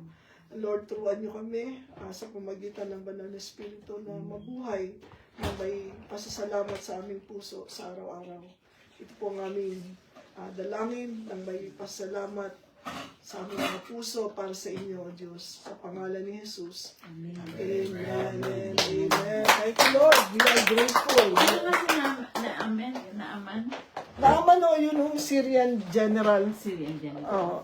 Lord, turuan niyo kami sa pamagitan ng Banal na Espiritu na mabuhay na may pasasalamat sa aming puso sa araw-araw. Ito po ang aming dalangin ng may pasalamat sa aming mga puso para sa inyo, O Diyos. Sa pangalan ni Jesus. Amen. Amen and amen. Thank you, Lord. We are grateful. Ano nga si Naaman? Naaman o, yun yung Syrian general. Syrian general. Oh,